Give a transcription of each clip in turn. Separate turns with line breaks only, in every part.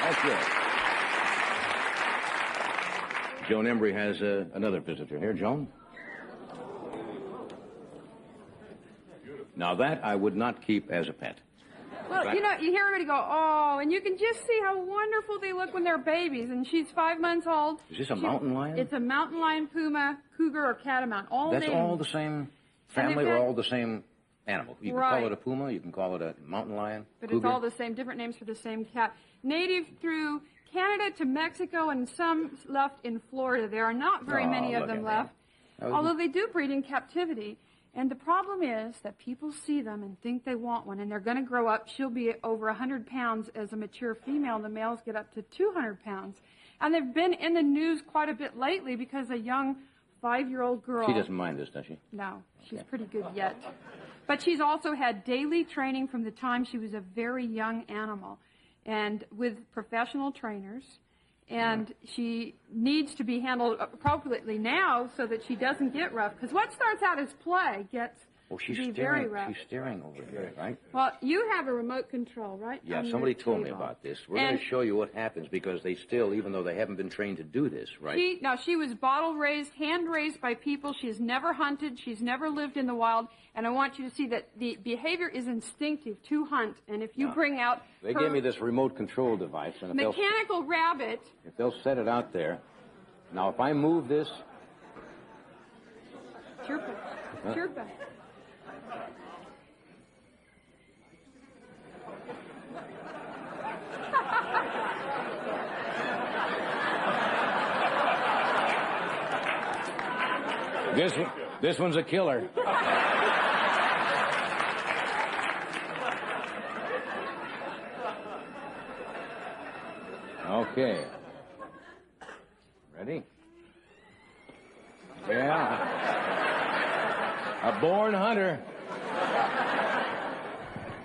That's good. Joan Embry has another visitor here. Joan? Now, that I would not keep as a pet.
Well, you know, you hear everybody go, oh, and you can just see how wonderful they look when they're babies. And she's 5 months old.
Is this a mountain lion?
It's a mountain lion, puma, cougar, or catamount.
That's all the same family or all the same animal? You can call it a puma, you can call it a mountain lion,
but
cougar.
It's all the same, different names for the same cat. Native through Canada to Mexico and some left in Florida. There are not very many of them left, although they do breed in captivity. And the problem is that people see them and think they want one, and they're going to grow up. She'll be over 100 pounds as a mature female, and the males get up to 200 pounds. And they've been in the news quite a bit lately because a young 5-year-old girl...
She doesn't mind this, does she?
No, she's pretty good yet. But she's also had daily training from the time she was a very young animal, and with professional trainers. And she needs to be handled appropriately now so that she doesn't get rough. Because what starts out as play gets to be very rough.
She's staring over here, right?
Well, you have a remote control, right?
Yeah, somebody told me about this. We're going to show you what happens because they still, even though they haven't been trained to do this, right?
She was bottle raised, hand raised by people. She's never hunted. She's never lived in the wild. And I want you to see that the behavior is instinctive to hunt. And if you bring out
They gave me this remote control device. And
mechanical rabbit.
If they'll set it out there. Now, if I move this...
Chirpa. Chirpa.
This one's a killer. Okay. Ready? Yeah. A born hunter.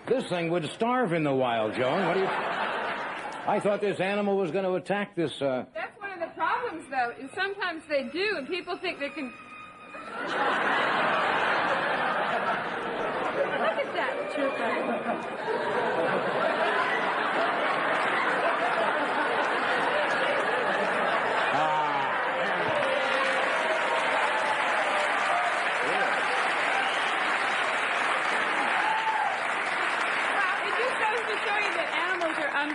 This thing would starve in the wild, Joan. What do you... I thought this animal was going to attack this,
That's one of the problems, though, is sometimes they do, and people think they can... Look at that, Chirpa.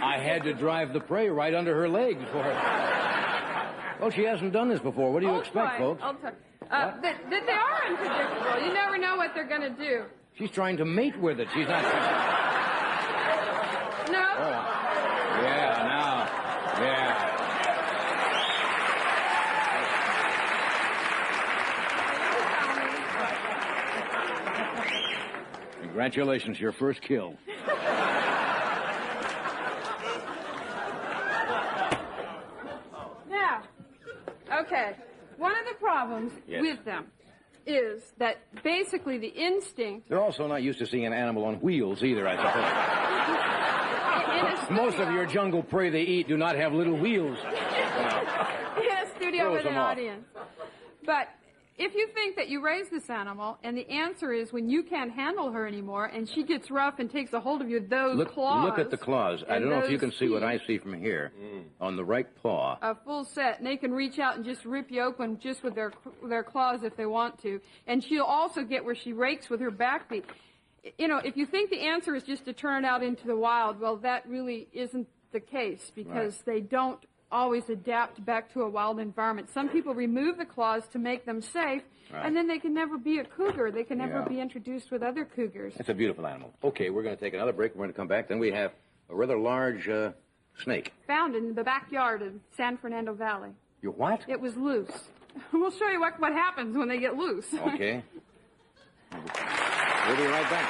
I had to drive the prey right under her legs for her. Well, she hasn't done this before. What do you expect, folks?
I'll try. That they are unpredictable. You never know what they're going to do.
She's trying to mate with it. She's not...
No?
Oh. Yeah, now. Yeah. Congratulations, your first kill.
Okay, one of the problems with them is that basically the instinct...
They're also not used to seeing an animal on wheels either, I suppose. Most of your jungle prey they eat do not have little wheels.
In a studio with an audience. But if you think that you raise this animal, and the answer is when you can't handle her anymore, and she gets rough and takes a hold of you, those claws...
Look at the claws. I don't know if you can see what I see from here. On the right paw.
A full set. And they can reach out and just rip you open just with their claws if they want to. And she'll also get where she rakes with her back feet. You know, if you think the answer is just to turn it out into the wild, well, that really isn't the case because they don't always adapt back to a wild environment. Some people remove the claws to make them safe, and then they can never be a cougar. They can never be introduced with other cougars.
It's a beautiful animal. Okay, we're going to take another break. We're going to come back. Then we have a rather large snake.
Found in the backyard of San Fernando Valley.
You what?
It was loose. We'll show you what happens when they get loose.
Okay. We'll be right back.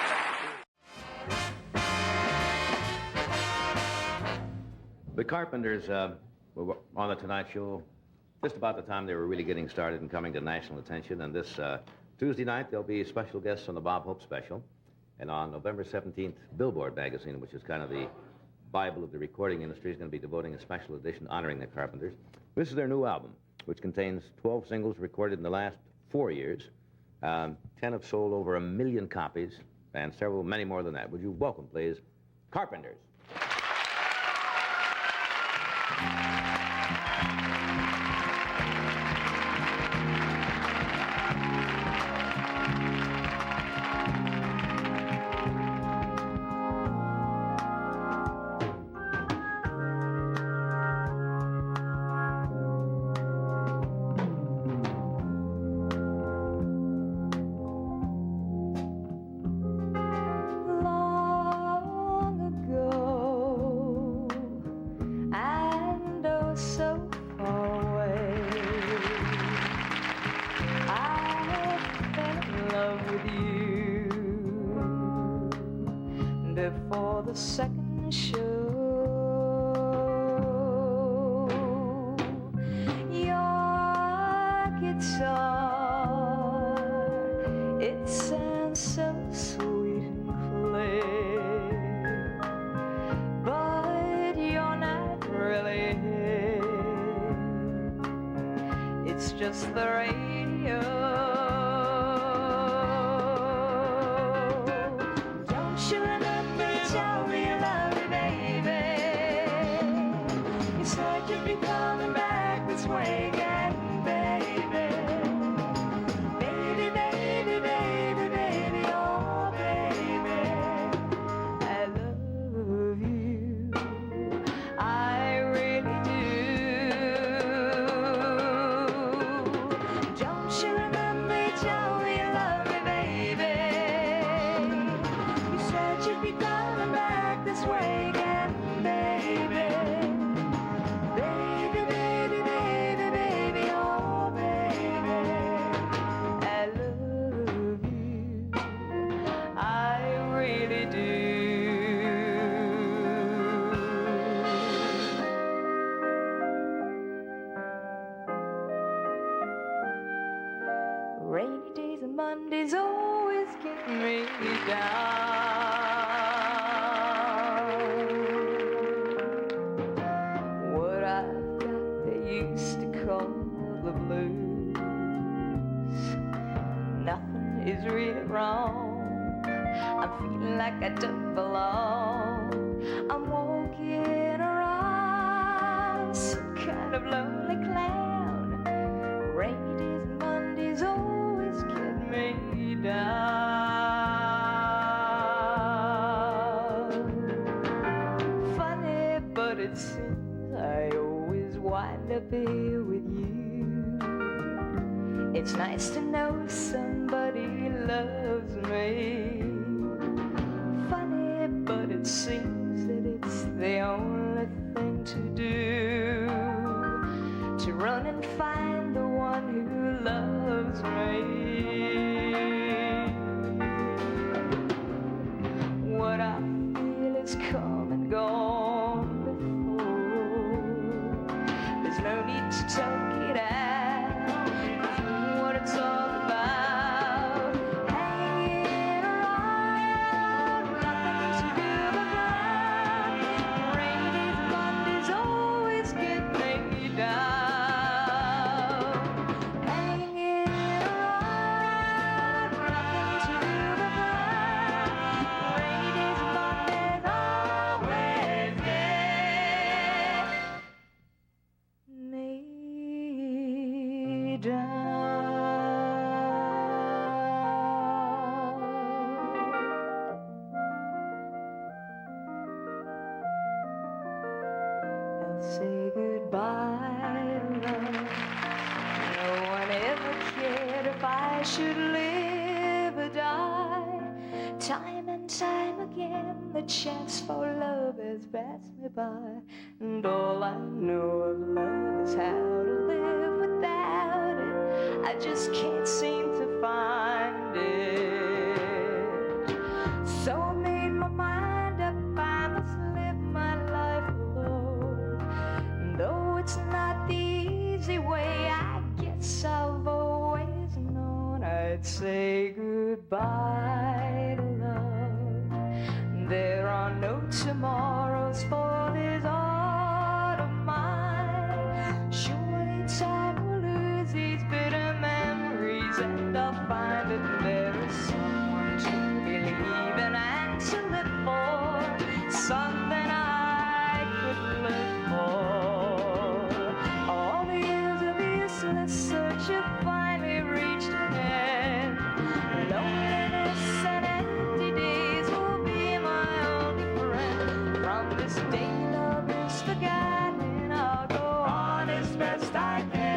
The Carpenters were on the Tonight Show just about the time they were really getting started and coming to national attention. And this Tuesday night, there'll be special guests on the Bob Hope Special. And on November 17th, Billboard magazine, which is kind of the Bible of the recording industry, is going to be devoting a special edition honoring the Carpenters. This is their new album, which contains 12 singles recorded in the last 4 years. 10 have sold over 1 million copies, and many more than that. Would you welcome, please, Carpenters?
Before the second show, your guitar, it sounds so sweet and clear, but you're not really here. It's just the radio. You'll be coming back this way again, baby. Baby, baby, baby, baby, oh, baby. I love you, I really do. Don't you remember you told me you love me, baby? You said you'd be coming back this way again, baby. Rainy days and Mondays always get me down. What I've got they used to call the blues. Nothing is really wrong. I'm feeling like I don't belong. I'm walking around some kind of lonely clown. Rainy days and Mondays always get me down. Funny, but it seems I always wind up here with you. It's nice to know somebody loves me. Funny, but it seems that it's the only thing to do, to run and find the one who loves me. What I feel is come and gone before. There's no need to talk it out. What it's all about, hanging around, nothing to do but run. Rainy days and Mondays always get me down. Hanging around, nothing to do but run. Rainy days and Mondays always get me down. I'll say goodbye, love. No one ever cared if I should live or die. Time and time again, the chance for love has passed me by. And all I know of love is how to live without it. I just can't seem to find it. So I made my mind up, I must live my life alone. And though it's not the easy way, I guess I've always known I'd say goodbye to love. There are no tomorrows for this heart of mine. Surely time will lose these bitter memories, and I'll find that there is someone to believe in and to live for, something I could live for. this day love is forgotten, I'll go on as best I can.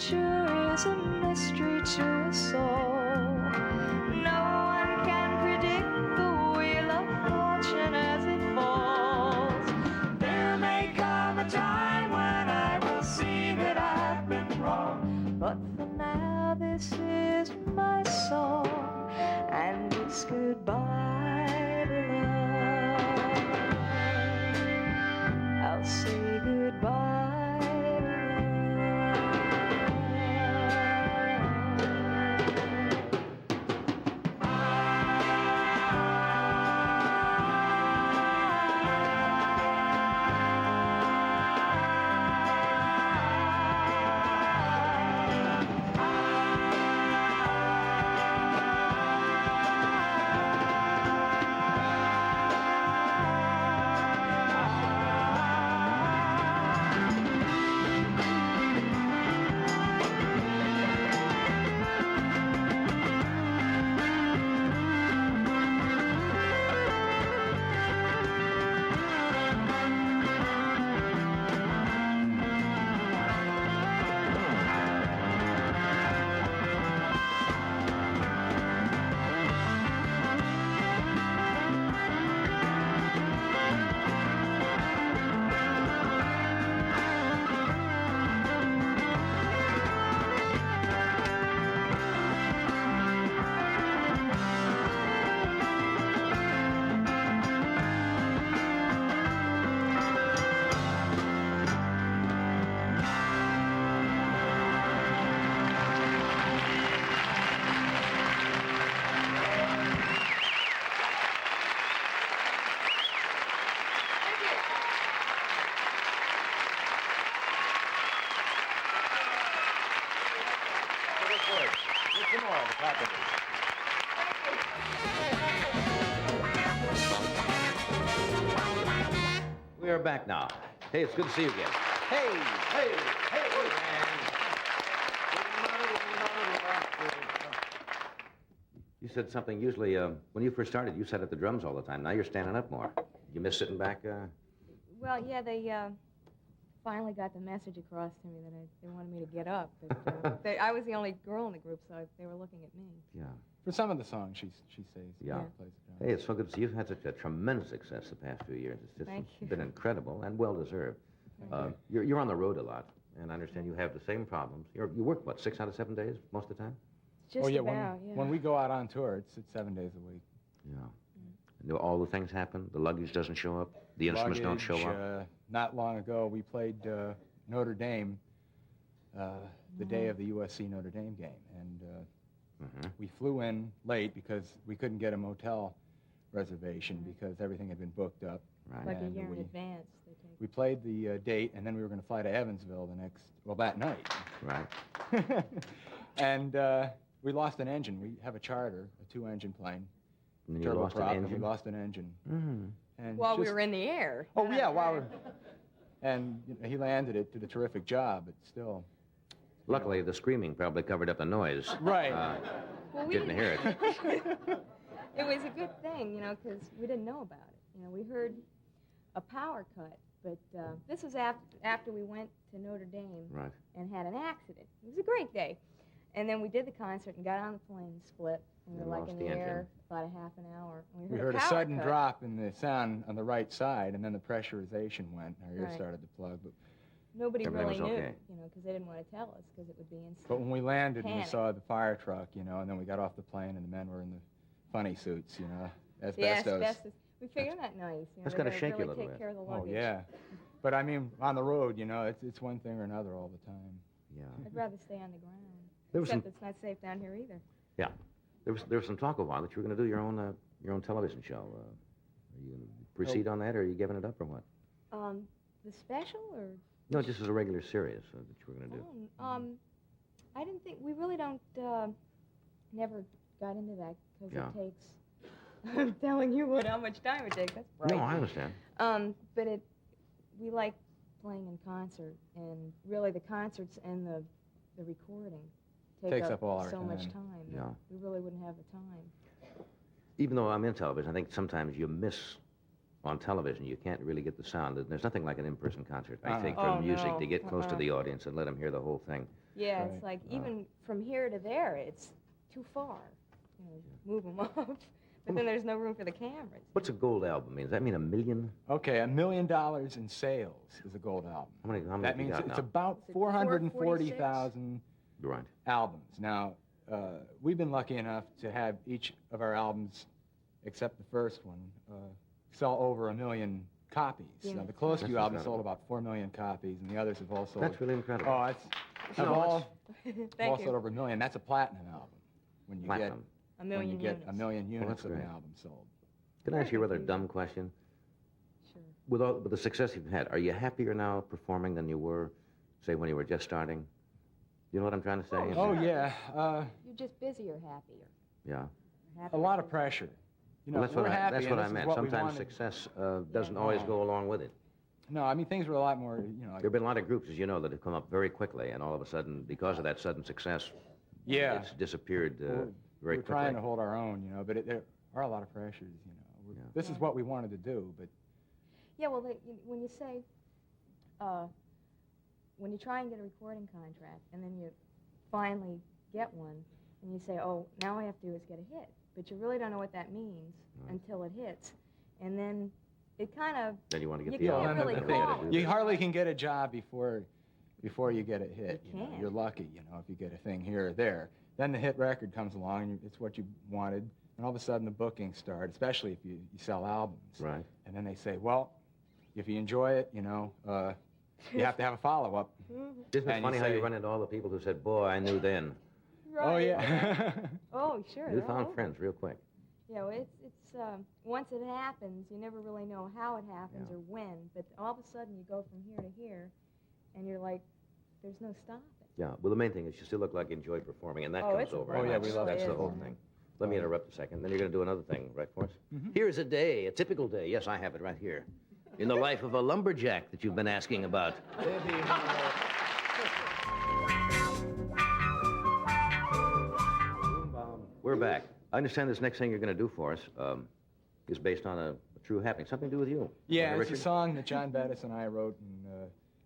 Is a mystery to us all. No one can predict the wheel of fortune as it falls. There may come a time when I will see that I've been wrong, but for now this is my song, and it's goodbye to love. I'll say goodbye.
We are back now. Hey, it's good to see you again. Hey, hey, hey, man. You said something usually, when you first started, you sat at the drums all the time. Now you're standing up more. You miss sitting back?
Well, yeah, they finally got the message across to me that they wanted me to get up. But, I was the only girl in the group, so they were looking at me.
Yeah.
For some of the songs, she says.
Yeah.
Plays the drums.
Hey, it's so good to see you. You've had such a tremendous success the past few years. It's just
Thank you.
been incredible and well-deserved. You're on the road a lot, and I understand you have the same problems. You work, what, 6 out of 7 days most of the time?
Just
oh, yeah,
about, yeah.
when we go out on tour, it's 7 days a week.
Yeah. And all the things happen? The luggage doesn't show up? The instruments don't show up?
Not long ago, we played Notre Dame the day of the USC Notre Dame game. And we flew in late because we couldn't get a motel reservation because everything had been booked up.
Right.
Like
And
a year in advance. They take.
We played the date, and then we were going to fly to Evansville that night.
Right.
And we lost an engine. We have a charter, a 2-engine plane.
And then you lost an
turboprop,
engine?
and we lost an engine. And
While we were in the air.
Oh, yeah, while we And he landed it, did a terrific job, but still.
Luckily, the screaming probably covered up the noise.
Right.
Well, we
Didn't hear it.
It was a good thing, because we didn't know about it. We heard a power cut, but this was after we went to Notre Dame
Right.
and had an accident. It was a great day. And then we did the concert and got on the plane, split, and we
And
were like
lost
in
the
the
engine.
air about a half an hour. And
We heard a
power
sudden
cut.
drop in the sound on the right side, and then the pressurization went. Our ears
Right.
started to plug.
Nobody
Everything
really
was
knew,
okay.
because they didn't want to tell us, because it would be instant.
But when we landed and we
Panic.
saw the fire truck, and then we got off the plane, and the men were in the funny suits,
Yes,
asbestos.
asbestos. We figured that nice.
That's
they're
gotta
gonna
shake you a
really
little
take
bit.
care of the
Oh,
luggage.
yeah. But, I mean, on the road, it's one thing or another all the time.
Yeah.
I'd rather stay on the ground.
There was
Except
some-
it's not safe down here either.
Yeah. There was some talk a while that you were going to do your own television show. Are you going to proceed on that, or are you giving it up, or what?
The special, or
No, just as a regular series that you were going to do.
I didn't think, we really don't, never got into that because
Yeah.
it takes, I'm telling you how much time it takes, that's right.
No, I understand.
But we like playing in concert, and really the concerts and the recording
Takes up all our
so much
time.
time.
Yeah.
We really wouldn't have the time.
Even though I'm in television, I think sometimes you miss on television. You can't really get the sound. There's nothing like an in-person concert, I think, for
Oh,
music
no.
to get close to the audience and let them hear the whole thing.
Yeah,
Right.
it's like even from here to there, it's too far. You know, move them up. But then there's no room for the cameras.
What's a gold album mean? Does that mean $1 million?
Okay, $1 million in sales is a gold album.
How many
That
have you
means
got
it's
now?
about
Is it
440,000
Right.
albums. Now, we've been lucky enough to have each of our albums, except the first one, sell over 1 million copies.
Yeah.
Now, the Close
That's
View album
incredible.
sold about 4 million copies, and the others have all sold.
That's really incredible.
Oh, it's
No,
have all
Thank
sold
you.
over 1 million. That's a platinum album. When you
Platinum.
A
get
million
when you get
units.
1 million units
that's
of an
great.
album sold.
Can I ask you a rather dumb question?
Sure.
With the success you've had, are you happier now performing than you were, say, when you were just starting? You know what I'm trying to say?
Oh yeah,
You're just busier, happier.
Yeah.
a lot of pressure. You know,
Well,
we're happy,
that's
and
what
this
I
is
meant.
what we
Sometimes
wanted.
success doesn't always go along with it.
No, I mean things were a lot more. You know,
There have been a lot of groups, as you know, that have come up very quickly, and all of a sudden, because of that sudden success,
yeah,
it's disappeared very
we're
quickly.
trying to hold our own, you know, but there are a lot of pressures. You know, this is what we wanted to do, but
Yeah, well, when you say, when you try and get a recording contract, and then you finally get one, and you say, oh, now all I have to do is get a hit. But you really don't know what that means until it hits. And then it kind of,
Then you want to get
you
the
can't
album.
really
and then
call
do
it.
the-
you hardly can get a job before you get a hit.
You
know.
can't.
You're lucky, you know, if you get a thing here or there. Then the hit record comes along, and it's what you wanted, and all of a sudden the bookings start, especially if you sell albums.
Right.
And then they say, well, if you enjoy it, you know, you have to have a follow-up.
Isn't it
And
funny how you
say-
run into all the people who said, boy, I knew then.
Oh, yeah.
Oh, sure.
You
they're all
found
over.
friends real quick.
Yeah, well, it's once it happens, you never really know how it happens
Yeah.
or when, but all of a sudden you go from here to here, and you're like, there's no stopping.
Yeah, well, the main thing is you still look like you enjoyed performing, and that
Oh,
comes
it's a
over.
Oh,
and
yeah,
that's-
we love
That's the
it.
whole thing. Let me interrupt a second. Then you're going to do another thing, right, for us?
Mm-hmm.
Here's a day, a typical day. Yes, I have it right here. In the life of a lumberjack that you've been asking about. We're back. I understand this next thing you're going to do for us is based on a true happening. Something to do with you.
Yeah,
Wasn't it,
it's a
Richard?
song that John Bettis and I wrote in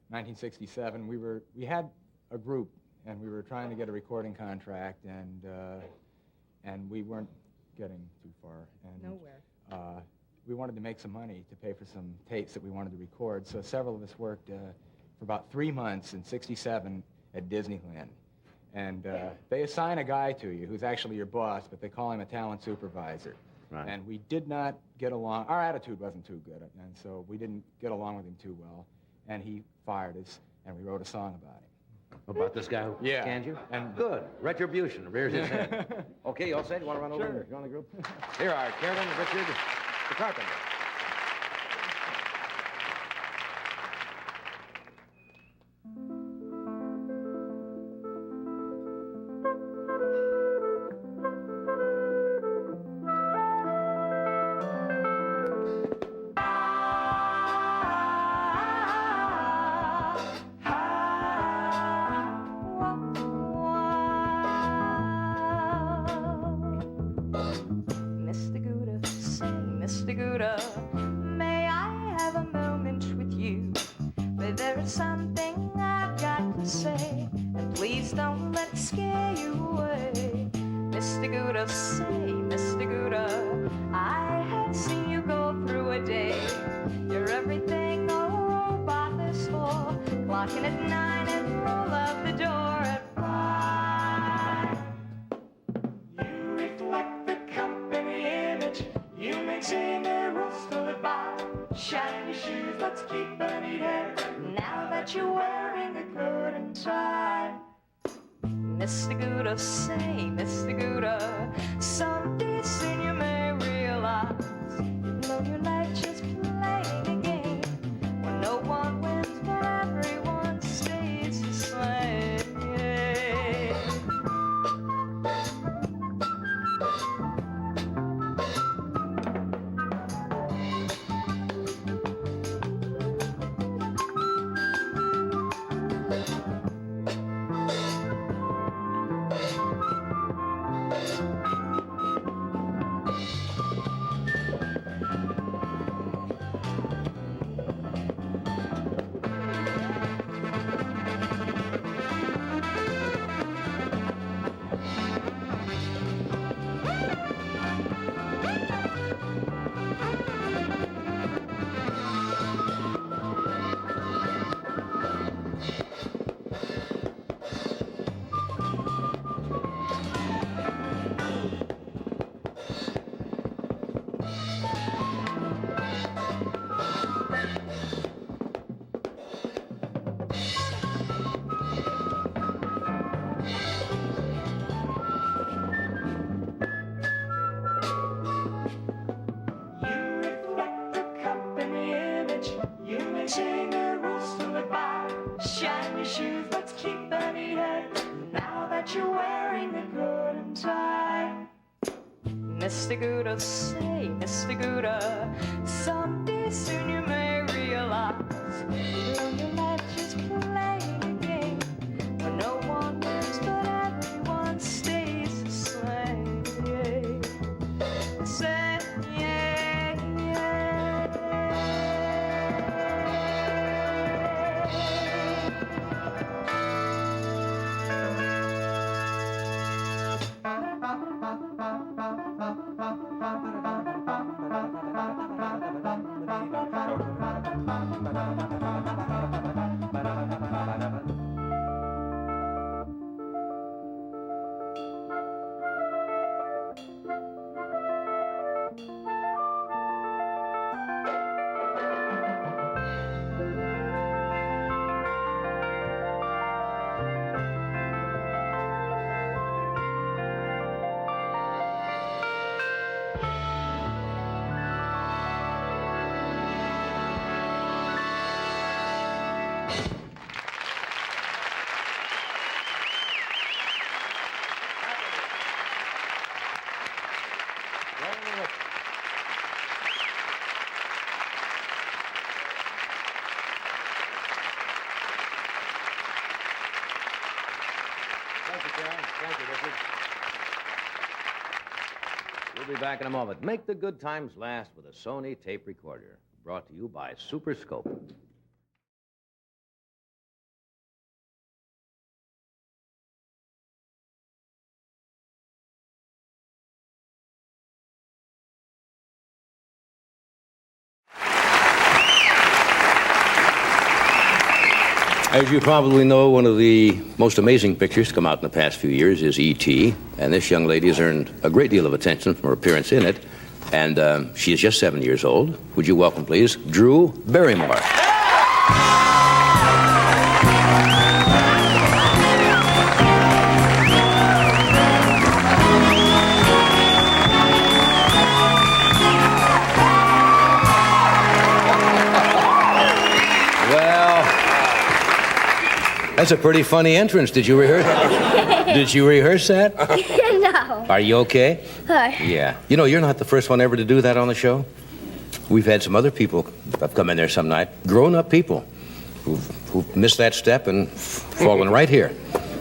1967. We had a group, and we were trying to get a recording contract, and we weren't getting too far. And,
Nowhere.
We wanted to make some money to pay for some tapes that we wanted to record, so several of us worked for about 3 months in '67 at Disneyland. And they assign a guy to you who's actually your boss, but they call him a talent supervisor.
Right.
And we did not get along. Our attitude wasn't too good, and so we didn't get along with him too well. And he fired us, and we wrote a song about him.
About this guy who
Yeah.
scanned you?
And-
Good. Retribution rears his head. Okay, you all set? You want to run over
Sure.
and join the group? Here are Karen, Richard, the Carpenter.
Mr. Gouda, say, Mr. Gouda, may I have a moment with you? But there is something I've got to say, and please don't let it scare you away. Mr. Gouda, say, Mr. Gouda, I have seen you go through a day. You're everything a robot is for, clocking at 9 and roll out the door at 5. You reflect the company image. You maintain the rules to live by. Shiny shoes, let's keep a neat hair. Now that you're wearing a coat and tie. Mr. Gouda, say, Mr. Gouda, someday soon you may realize you've blown your life just playing a game where no one wins but everyone Shine your shoes, let's keep an head. Now that you're wearing a coat and tie. Mr. Gouda, say, Mr. Gouda, someday soon you may realize will your matches playing a game where no one wins but everyone stays the same. Say, yeah, yeah.
We'll be back in a moment. Make the good times last with a Sony tape recorder. Brought to you by Super Scope. As you probably know, one of the most amazing pictures to come out in the past few years is E.T., and this young lady has earned a great deal of attention from her appearance in it, and she is just 7 years old. Would you welcome, please, Drew Barrymore. That's a pretty funny entrance. Did you rehearse? Did you rehearse that?
No.
Are you okay?
Hi.
Yeah. You know, you're not the first one ever to do that on the show. We've had some other people have come in there some night, grown-up people, who've missed that step and fallen right here.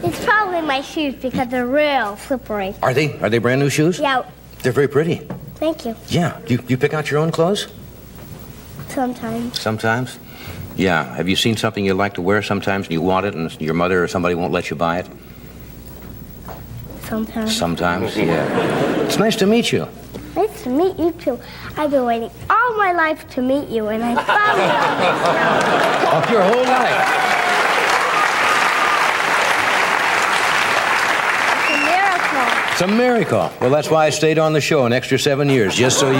It's probably my shoes because they're real slippery.
Are they? Are they brand new shoes?
Yeah.
They're very pretty.
Thank you.
Yeah. Do you pick out your own clothes?
Sometimes.
Sometimes? Yeah. Have you seen something you like to wear sometimes and you want it and your mother or somebody won't let you buy it?
Sometimes.
Sometimes, yeah. It's nice to meet you.
Nice to meet you, too. I've been waiting all my life to meet you, and I found you.
Of your whole life.
It's a miracle.
It's a miracle. Well, that's why I stayed on the show an extra 7 years, just so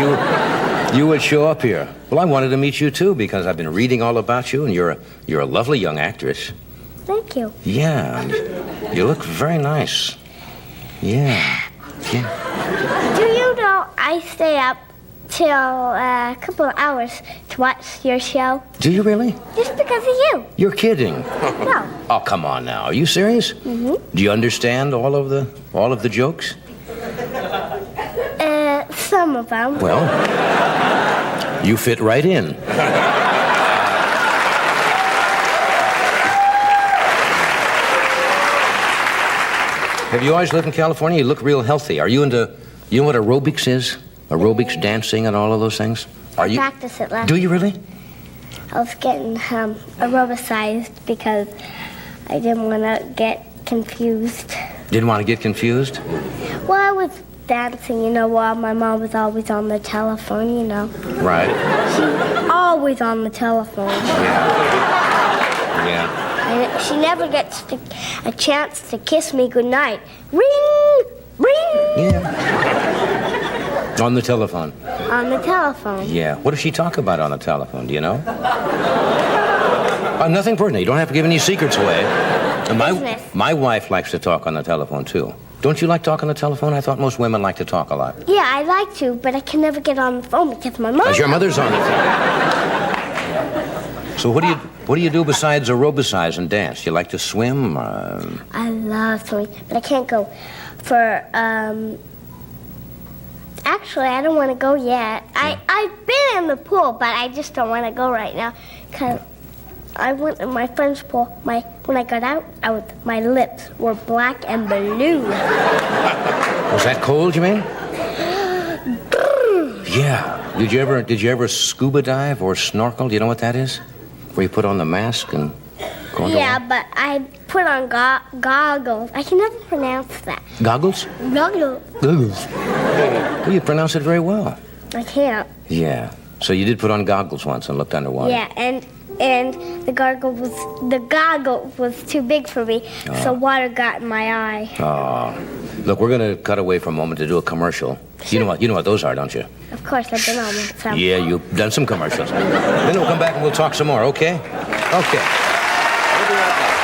you would show up here. Well, I wanted to meet you, too, because I've been reading all about you, and you're a lovely young actress.
Thank you.
Yeah, you look very nice. Yeah.
Do you know I stay up till a couple of hours to watch your show?
Do you really?
Just because of you.
You're kidding.
No.
Oh, come on now. Are you serious?
Mm-hmm.
Do you understand all of the jokes?
Some of them.
Well, you fit right in. Have you always lived in California? You look real healthy. Are you into, you know what aerobics is? Aerobics, dancing, and all of those things? Are you?
Practice it last.
Do you really?
I was getting aerobicized because I didn't want to get confused.
Didn't want to get confused?
Well, I was dancing, you know, while my mom was always on the telephone, you know.
Right.
She's always on the telephone.
Yeah. Yeah.
And she never gets a chance to kiss me goodnight. Ring! Ring!
Yeah. On the telephone.
On the telephone.
Yeah. What does she talk about on the telephone? Do you know? Nothing pertinent. You don't have to give any secrets away.
Business.
My wife likes to talk on the telephone, too. Don't you like talking on the telephone? I thought most women like to talk a lot.
Yeah, I like to, but I can never get on the phone because my mom...
Because your mother's on the phone. So what What do you do besides aerobicize and dance? You like to swim?
I love swimming, but I can't go for, actually, I don't want to go yet. I've been in the pool, but I just don't want to go right now, because I went in my friend's pool. When I got out, my lips were black and blue.
Was that cold, you mean? Yeah. Did you ever scuba dive or snorkel? Do you know what that is? Where you put on the mask and go underwater?
Yeah, but I put on goggles. I can never pronounce that.
Goggles?
Goggles.
Goggles. Well, you pronounce it very well.
I can't.
Yeah. So you did put on goggles once and looked underwater.
Yeah, and the goggle was too big for me, so water got in my eye.
Oh. Look, we're going to cut away for a moment to do a commercial.
Sure.
You know what those are, don't you?
Of course, I've been on some.
Yeah, you've done some commercials. Then we'll come back and we'll talk some more, okay? Okay. We'll be right back.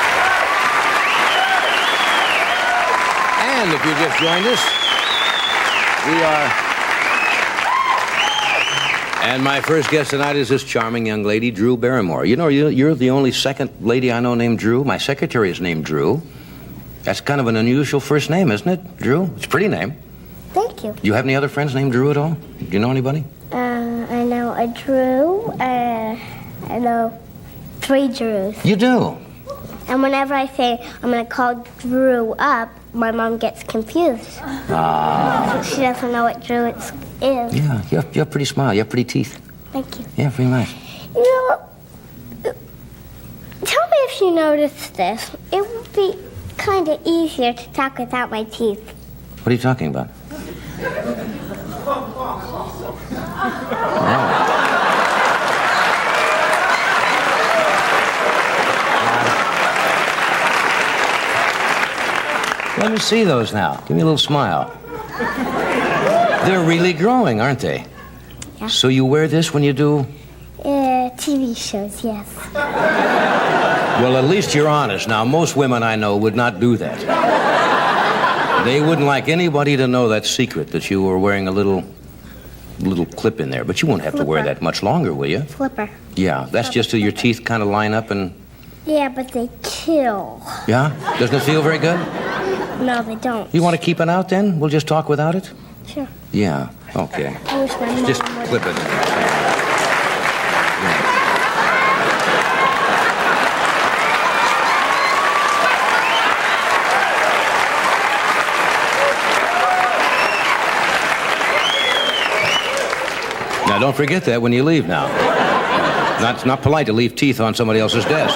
And if you just joined us, we are... And my first guest tonight is this charming young lady, Drew Barrymore. You know, you're the only second lady I know named Drew. My secretary is named Drew. That's kind of an unusual first name, isn't it, Drew? It's a pretty name.
Thank you.
Do you have any other friends named Drew at all? Do you know anybody?
I know a Drew. I know 3 Drews.
You do?
And whenever I say I'm going to call Drew up, my mom gets confused. She doesn't know what Drew is.
Yeah, you have a pretty smile. You have pretty teeth.
Thank you.
Yeah, pretty nice.
You know, tell me if you noticed this. It would be kind of easier to talk without my teeth.
What are you talking about? Let me see those now. Give me a little smile. They're really growing, aren't they?
Yeah.
So you wear this when you do?
TV shows, yes.
Well, at least you're honest. Now, most women I know would not do that. They wouldn't like anybody to know that secret, that you were wearing a little clip in there. But you won't have to wear that much longer, will you?
Flipper.
Yeah, that's just so your teeth kind of line up and...
Yeah, but they kill.
Yeah? Doesn't it feel very good?
No, they don't.
You want to keep it out, then? We'll just talk without it?
Sure.
Yeah, okay.
I wish my mom
Just
would.
clip it. Now, don't forget that when you leave now. It's not polite to leave teeth on somebody else's desk.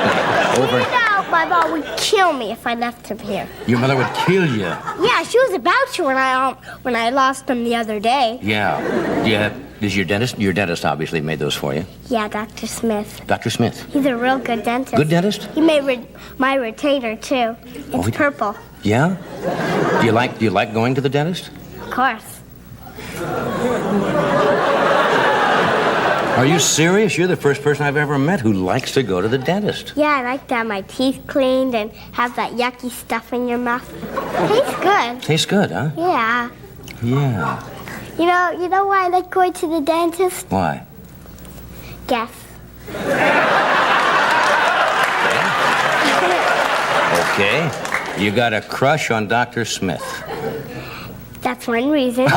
Over.
No, my mom would kill me if I left them here.
Your mother would kill you.
Yeah, she was about to when I lost them the other day.
Yeah. Is your dentist obviously made those for you?
Yeah, Dr. Smith.
Dr. Smith?
He's a real good dentist.
Good dentist?
He made my retainer, too. It's purple.
Yeah? Do you like going to the dentist?
Of course.
Are you serious? You're the first person I've ever met who likes to go to the dentist.
Yeah, I like to have my teeth cleaned and have that yucky stuff in your mouth. Tastes good.
Tastes good, huh?
Yeah.
Yeah.
You know why I like going to the dentist?
Why?
Guess.
Okay. You got a crush on Dr. Smith.
That's one reason.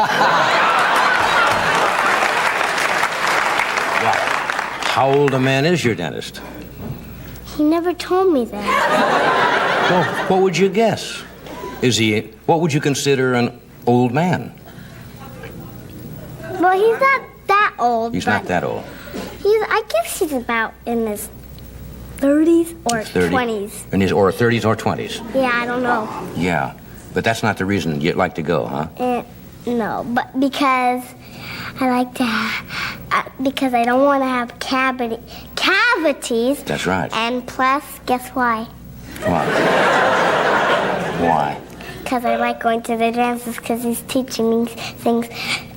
How old a man is your dentist?
He never told me that.
Well, what would you guess? What would you consider an old man?
Well, he's not that old.
He's not that old.
I guess he's about in his 30s or 20s.
Or 30s or 20s?
Yeah, I don't know.
Yeah, but that's not the reason you'd like to go, huh?
No, but because I like to because I don't want to have cavities.
That's right.
And plus, guess why?
Why? Why?
Because I like going to the dentist because he's teaching me things,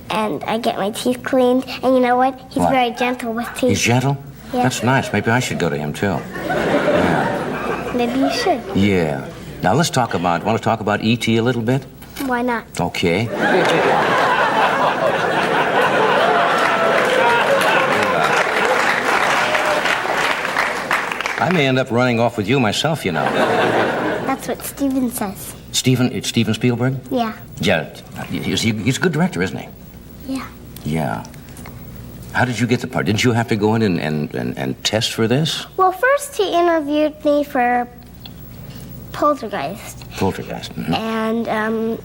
and I get my teeth cleaned. And you know what? He's very gentle with teeth.
He's gentle?
Yeah.
That's nice. Maybe I should go to him, too. Yeah.
Maybe you should.
Yeah. Now, want to talk about E.T. a little bit?
Why not?
Okay. I may end up running off with you myself, you know.
That's what Steven says.
It's Steven Spielberg?
Yeah.
Yeah. He's a good director, isn't he?
Yeah.
Yeah. How did you get the part? Didn't you have to go in and test for this?
Well, first he interviewed me for Poltergeist.
Poltergeist. Mm-hmm.
And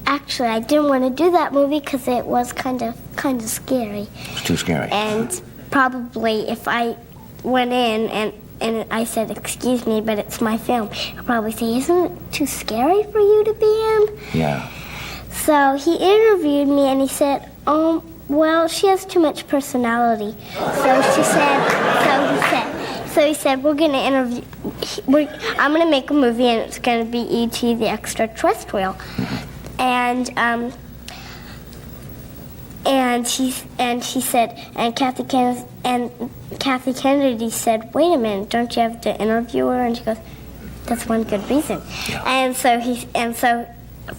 actually, I didn't want to do that movie because it was kind of scary.
It's too scary.
And probably if I went in and I said, "Excuse me, but it's my film," he'll probably say, "Isn't it too scary for you to be in?"
Yeah.
So he interviewed me and he said, well, she has too much personality. So he said, we're going to interview, I'm going to make a movie and it's going to be E.T. the Extraterrestrial. And she said, and Kathy Kennedy said, wait a minute, don't you have to interview her? And she goes, that's one good reason.
Yeah.
And so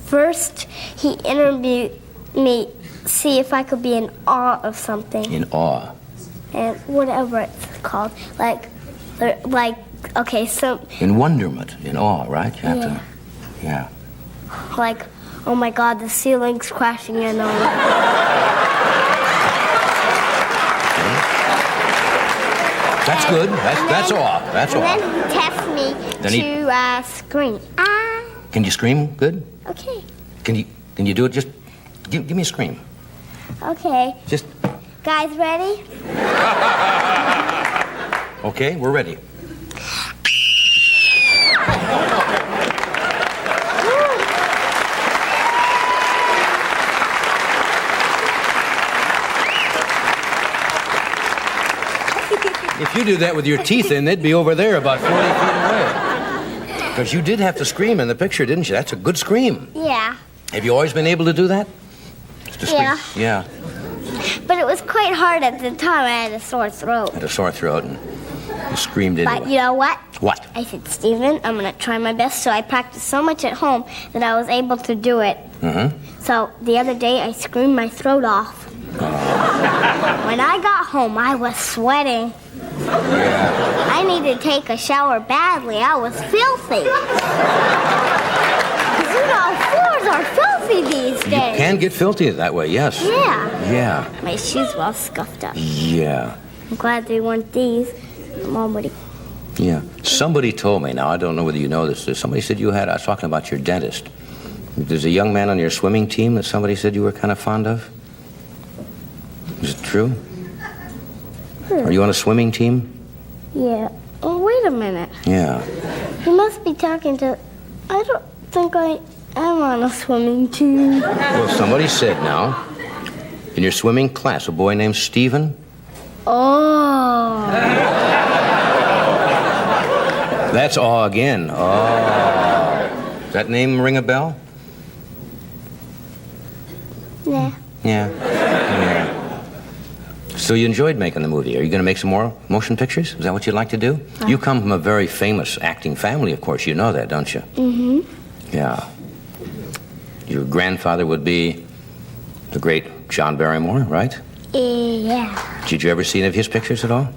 first he interviewed me, see if I could be in awe of something.
In awe.
And whatever it's called, like, okay, so.
In wonderment, in awe, right? You have to. Yeah.
Like, oh my God, the ceiling's crashing in on me.
That's good. That's awe. That's awe.
And then he tests me to scream.
Can you scream good?
Okay.
Can you do it? Just give me a scream.
Okay.
Just.
Guys, ready?
Okay, we're ready. If you do that with your teeth in, they'd be over there about 40 feet away. Because you did have to scream in the picture, didn't you? That's a good scream.
Yeah.
Have you always been able to do that?
Yeah.
Yeah.
But it was quite hard at the time. I had a sore throat.
Had a sore throat and you screamed into it.
But you know what?
What?
I said, Steven, I'm going to try my best. So I practiced so much at home that I was able to do it.
Mm-hmm.
So the other day, I screamed my throat off. When I got home, I was sweating.
Yeah.
I needed to take a shower badly. I was filthy. Because you know, floors are filthy these days.
You can get filthy that way, yes.
Yeah.
Yeah.
My shoes were all scuffed up.
Yeah.
I'm glad they weren't these. Mom would.
Yeah. Somebody told me, now I don't know whether you know this, somebody said you had, I was talking about your dentist. There's a young man on your swimming team that somebody said you were kind of fond of? Is it true? Are you on a swimming team?
Yeah. Oh, wait a minute.
Yeah.
You must be talking to... I don't think I am on a swimming team.
Well, somebody said now, in your swimming class, a boy named Steven.
Oh.
That's awe again. Oh. Does that name ring a bell?
Yeah.
Yeah. Yeah. So you enjoyed making the movie. Are you going to make some more motion pictures? Is that what you'd like to do? You come from a very famous acting family, of course. You know that, don't you?
Mm-hmm.
Yeah. Your grandfather would be the great John Barrymore, right?
Yeah.
Did you ever see any of his pictures at all?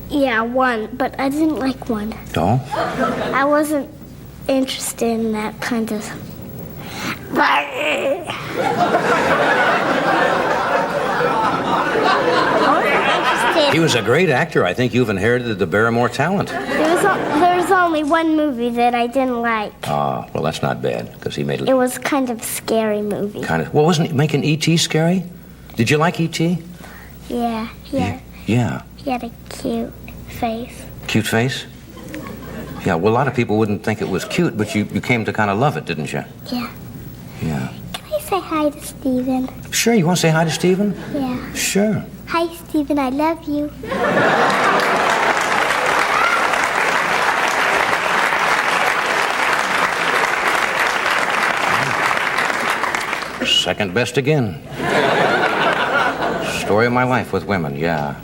Yeah, one, but I didn't like one.
No?
I wasn't interested in that kind of...
He was a great actor. I think you've inherited the Barrymore talent.
There's only one movie that I didn't like.
Ah, well, that's not bad, because he made it...
It was kind of scary movie.
Kind of... Well, wasn't making E.T. scary? Did you like E.T.?
Yeah, yeah.
Yeah.
He had a cute face.
Cute face? Yeah, well, a lot of people wouldn't think it was cute, but you came to kind of love it, didn't you?
Yeah.
Yeah.
Can I say hi to Steven?
Sure, you want to say hi to Steven?
Yeah.
Sure.
Hi, Steven, I love you.
Second best again. Story of my life with women, yeah.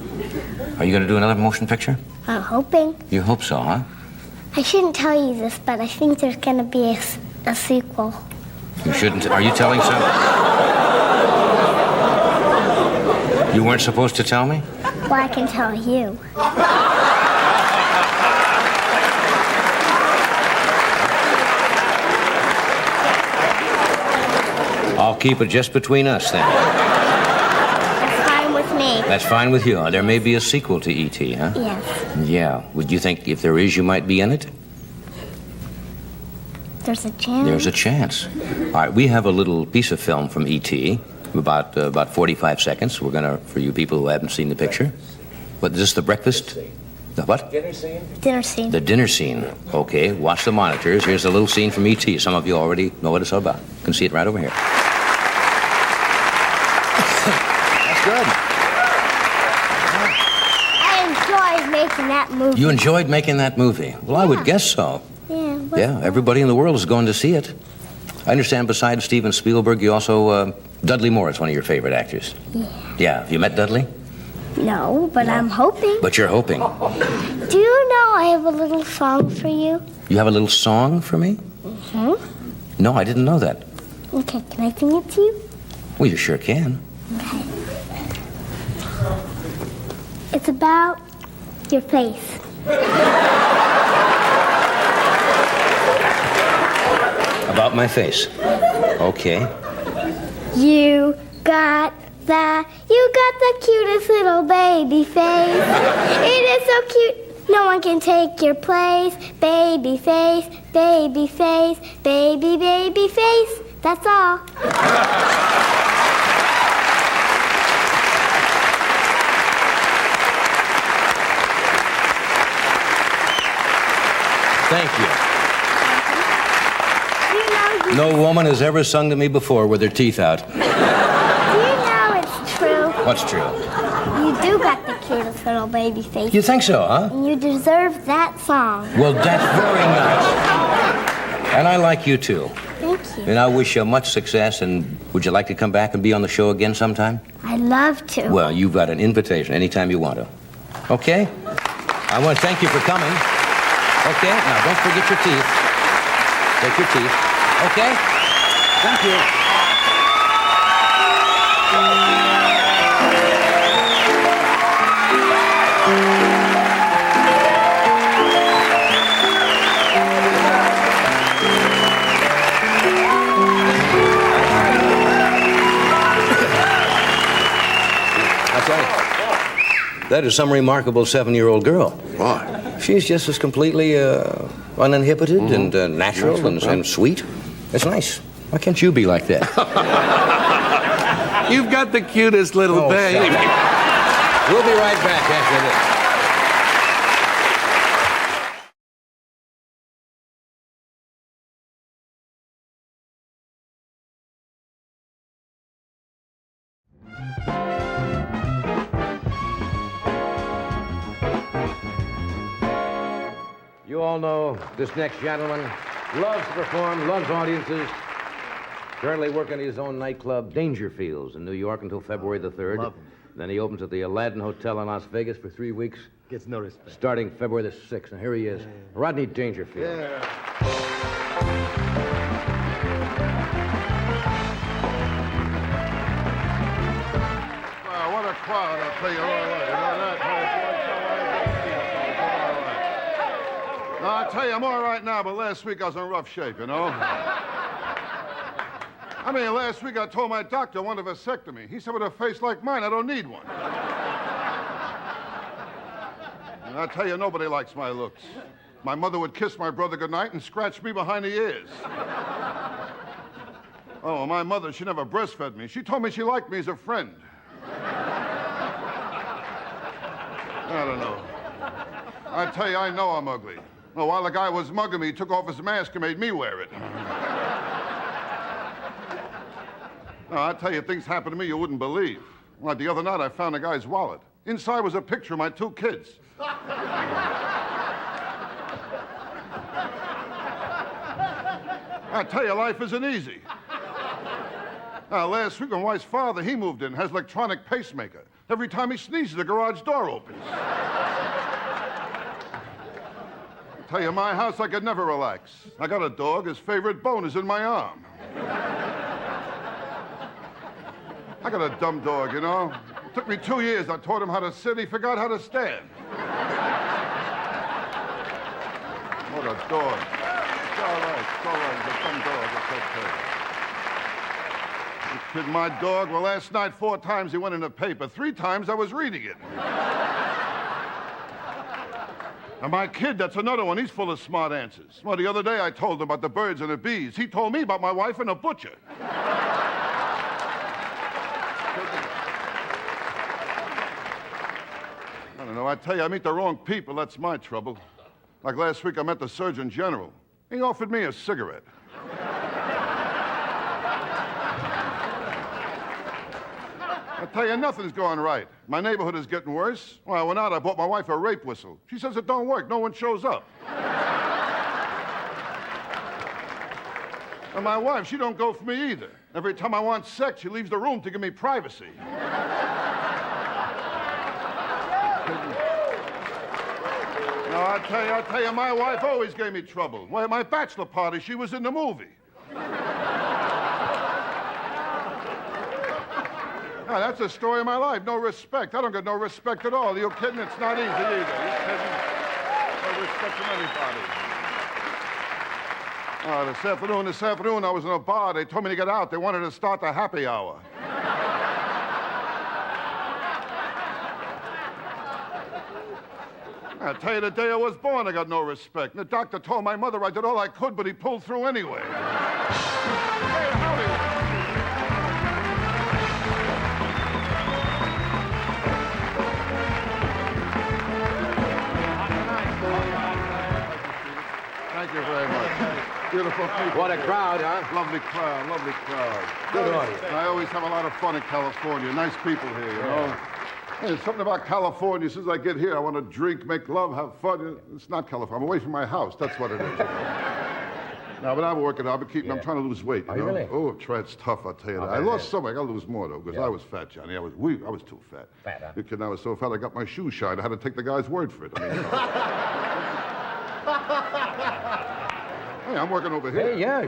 Are you going to do another motion picture?
I'm hoping.
You hope so, huh?
I shouldn't tell you this, but I think there's going to be a sequel.
You shouldn't. Are you telling some? You weren't supposed to tell me?
Well, I can tell you.
keep it just between us, then.
That's fine with me.
That's fine with you. There may be a sequel to E.T., huh?
Yes.
Yeah. Would you think if there is, you might be in it?
There's a chance.
There's a chance. All right, we have a little piece of film from E.T., about 45 seconds. We're gonna, for you people who haven't seen the picture. What, is this the breakfast? The what?
Dinner scene.
The dinner scene. Okay, watch the monitors. Here's a little scene from E.T. Some of you already know what it's all about. You can see it right over here. That's good.
I enjoyed making that movie.
You enjoyed making that movie? Well, I would guess so. Yeah, everybody in the world is going to see it. I understand besides Steven Spielberg, you also, Dudley Moore is one of your favorite actors.
Yeah.
Yeah, have you met Dudley?
No, but I'm hoping.
But you're hoping.
Do you know I have a little song for you?
You have a little song for me?
Hmm?
No, I didn't know that.
Okay, can I sing it to you?
Well, you sure can.
Okay. It's about your face.
About my face. Okay.
You got the cutest little baby face. It is so cute, no one can take your place. Baby face, baby face, baby, baby face. That's all.
Thank you.
You
No woman has ever sung to me before with her teeth out.
know it's true.
What's true?
You do got the cutest little baby face.
You think so, huh?
And you deserve that song.
Well, that's very nice. And I like you, too.
Thank you.
And I wish you much success, and would you like to come back and be on the show again sometime?
I'd love to.
Well, you've got an invitation anytime you want to. Okay? I want to thank you for coming. Okay? Now, don't forget your teeth. Take your teeth. Okay? Thank you. That's right. That is some remarkable 7-year-old girl.
Why?
She's just as completely uninhibited and natural and sweet. It's nice. Why can't you be like that?
You've got the cutest little baby.
We'll be right back after this. You all know this next gentleman loves to perform, loves audiences. Currently working his own nightclub, Dangerfields, in New York until February the 3rd.
Love him.
Then he opens at the Aladdin Hotel in Las Vegas for 3 weeks,
Gets no respect.
starting February the 6th. Now, here he is, Rodney Dangerfield.
Wow, what a crowd, I'll tell you all right. You know that? No, I'll tell you, I'm all right now, but last week I was in rough shape, you know? I mean, last week I told my doctor I wanted a vasectomy. He said, with a face like mine, I don't need one. And I tell you, nobody likes my looks. My mother would kiss my brother goodnight and scratch me behind the ears. Oh, my mother, she never breastfed me. She told me she liked me as a friend. I don't know. I tell you, I know I'm ugly. Oh, while the guy was mugging me, he took off his mask and made me wear it. No, I tell you, things happen to me you wouldn't believe. Like the other night, I found a guy's wallet. Inside was a picture of my 2 kids. I tell you, life isn't easy. Now, last week, my wife's father, he moved in, has electronic pacemaker. Every time he sneezes, the garage door opens. I tell you, my house, I could never relax. I got a dog. His favorite bone is in my arm. I got a dumb dog, you know. It took me 2 years. I taught him how to sit. He forgot how to stand. What a dog. It's all right. It's all right. He's a dumb dog. It's okay. You kidding my dog? Well, last night, 4 times he went in the paper. 3 times I was reading it. And my kid, that's another one. He's full of smart answers. Well, the other day I told him about the birds and the bees. He told me about my wife and a butcher. I don't know. I tell you, I meet the wrong people. That's my trouble. Like last week, I met the Surgeon General. He offered me a cigarette. I tell you, nothing's going right. My neighborhood is getting worse. Well, I went out, I bought my wife a rape whistle. She says it don't work. No one shows up. And my wife, she don't go for me either. Every time I want sex, she leaves the room to give me privacy. No, I tell you, my wife always gave me trouble. Well, at my bachelor party, she was in the movie. Yeah, that's the story of my life. No respect. I don't get no respect at all. Are you kidding? It's not easy either. You kidding? No respect from anybody. This afternoon, I was in a bar. They told me to get out. They wanted to start the happy hour. I tell you, the day I was born, I got no respect. And the doctor told my mother I did all I could, but he pulled through anyway. Hey, howdy. Thank you very much. Beautiful people.
What a crowd, huh?
Lovely crowd, lovely crowd.
Good audience.
I always have a lot of fun in California. Nice people here, you know. There's something about California. As soon as I get here, I want to drink, make love, have fun. It's not California. I'm away from my house. That's what it is. No, but I'm working. I'm trying to lose weight. You know?
Really?
Oh, it's tough, I'll tell you that. I lost some weight. I got to lose more, though, because I was fat, Johnny. I was too fat.
Fat, huh?
You kidding? I was so fat, I got my shoes shined. I had to take the guy's word for it. I mean, you know. Hey, I'm working over here.
Hey, yeah.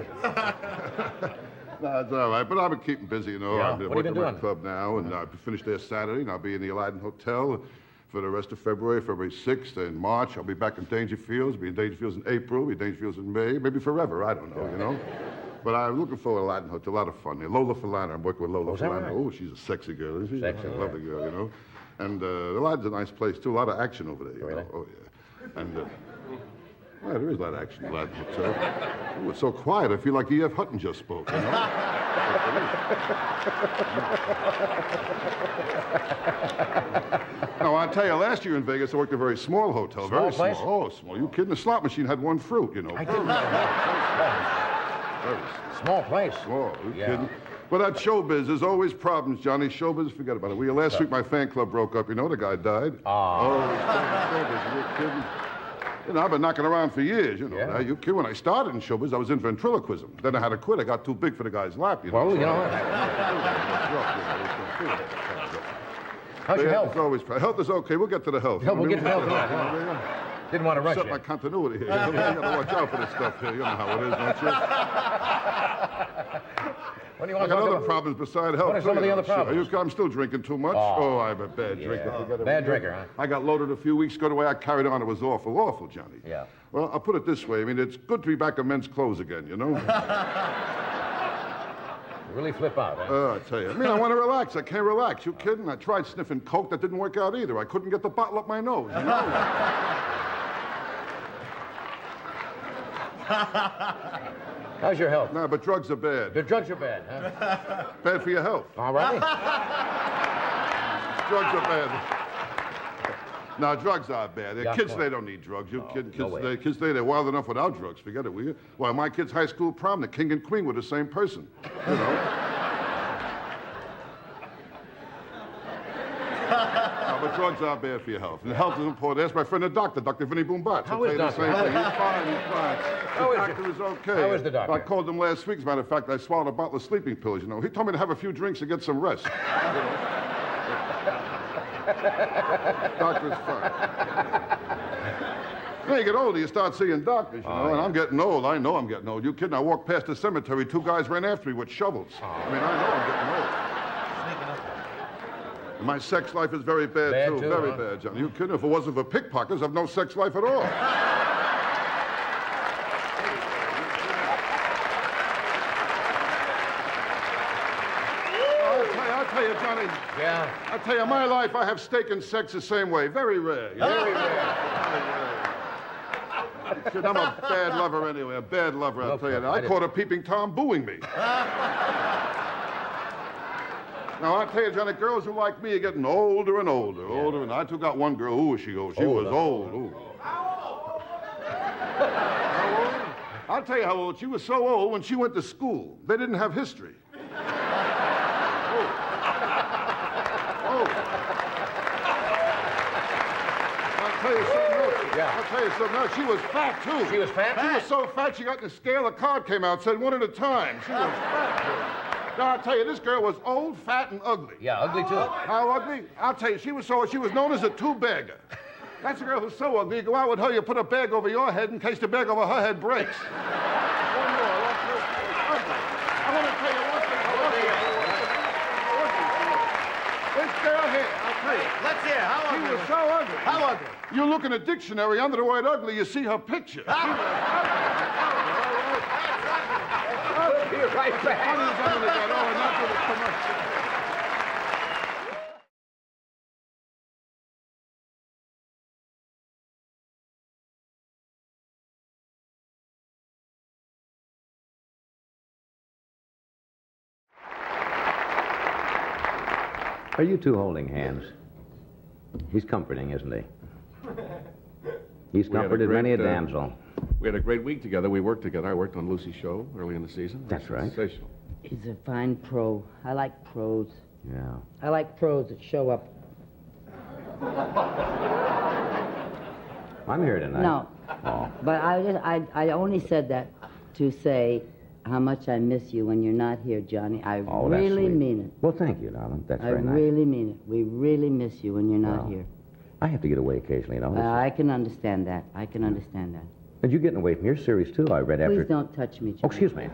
No, it's all right, but I've been keeping busy, you know.
Yeah.
I've been
What have you
working
been
at the club now, and I'll be finished there Saturday, and I'll be in the Aladdin Hotel for the rest of February 6th, and March. I'll be back in Dangerfields. Be in Dangerfields in April. Be in Dangerfields in May. Maybe forever. I don't know, you know. But I'm looking forward to Aladdin Hotel. A lot of fun there. Lola Falana. I'm working with Lola Falana.
Right?
Oh, she's a sexy girl, isn't she?
Sexy,
a lovely girl, you know. And Aladdin's a nice place too. A lot of action over there. You
Really?
know? Oh yeah. And. Well, there is a lot of action in Aladdin Hotel. Oh, it's so quiet. I feel like E.F. Hutton just spoke, you know? No, I'll tell you, last year in Vegas, I worked at a very small hotel.
Small
very
place?
small. Oh, small. You kidding? The slot machine had 1 fruit, you know.
I didn't know
Very
Small place.
small. You
Yeah.
kidding? But at showbiz, there's always problems, Johnny. Showbiz, forget about it. Last week, my fan club broke up. You know, the guy died. Oh, showbiz. You kidding? You know, I've been knocking around for years, you know.
Yeah.
Now, you kid, when I started in showbiz, I was in ventriloquism. Then I had to quit. I got too big for the guy's lap, you know.
Well, you know. How's your health?
It's always, health is okay. We'll get to the health.
Yeah, we'll get to the health. Didn't want to rush
Set
you.
my continuity here. You got to watch out for this stuff here. You know how it is, don't you?
What do you
I
want
got
to talk
other
about?
problems beside health.
What are some of the other problems?
I'm still drinking too much. Oh, I'm a bad drinker. Forget it.
Bad drinker, huh?
I got loaded a few weeks ago. The way I carried on, it was awful, Johnny.
Yeah.
Well, I'll put it this way. I mean, it's good to be back in men's clothes again, you know?
You really flip out, huh?
I tell you. I mean, I want to relax. I can't relax. You kidding? I tried sniffing coke. That didn't work out either. I couldn't get the bottle up my nose, you know?
How's your health?
No, but drugs are bad.
The drugs are bad, huh?
Bad for your health.
All right.
Drugs are bad. No, drugs are bad.
Yeah,
Kids
of
today don't need drugs. You kids,
no way.
kids today, they're wild enough without drugs. Forget it, will you? Why, my kid's high school prom, the king and queen were the same person. You know? No, but drugs are bad for your health. And health is important. Ask my friend the doctor, Dr. Vinny Boombat.
How is Doctor?
He's
How
fine,
is-
he's fine.
How
The
is
doctor
it?
is okay.
How is the doctor?
I called him last week. As a matter of fact, I swallowed a bottle of sleeping pills, you know. He told me to have a few drinks and get some rest. Doctor's fine. When you get older, you start seeing doctors, you know, and I'm getting old. I know I'm getting old. You kidding? I walked past the cemetery, 2 guys ran after me with shovels. I mean, I know I'm getting old. And my sex life is very bad,
Bad
too.
too,
Very
huh?
bad, John. You kidding? If it wasn't for pickpockets, I've no sex life at all. tell you, Johnny.
Yeah?
I tell you, in my life, I have steak and sex the same way. Very rare. Very rare. Shit, I'm a bad lover anyway. A bad lover, I'll tell you that. I caught a peeping Tom booing me. Now, I tell you, Johnny, girls who like me are getting older and older, older. And I took out one girl. Who was she old? She was old. Ooh. How old? I'll tell you how old. She was so old when she went to school. They didn't have history. I'll tell you something else. She was fat, too.
She was fat?
She was so fat, she got in the scale, a card came out, said one at a time. She was fat, too. Now, I'll tell you, this girl was old, fat, and ugly.
Yeah, ugly, too.
How ugly? I'll tell you, she was known as a two-bagger. That's a girl who's so ugly, you go out with her, you put a bag over your head in case the bag over her head breaks. One more. I want to tell you one thing. This girl here, I'll tell you.
Let's hear. How
She
ugly?
was so ugly.
How ugly?
You look in a dictionary, under the word ugly, you see her picture.
You're right back. Are you two holding hands? He's comforting, isn't he? He's
We had a
comforted many a
great,
damsel.
We had a great week together. We worked together. I worked on Lucy's show early in the season.
That's right.
Sensational.
He's a fine pro. I like pros.
Yeah.
I like pros that show up.
I'm here tonight.
No.
Oh.
But I only said that to say how much I miss you when you're not here, Johnny. I
Oh, that's
really
sweet.
mean it.
Well, thank you, darling. That's
I
very nice.
really mean it. We really miss you when you're not
Well,
here.
I have to get away occasionally, you know.
I can understand that. I can understand that.
And you're getting away from your series, too, I read after...
Please don't touch me, Johnny.
Oh, excuse me.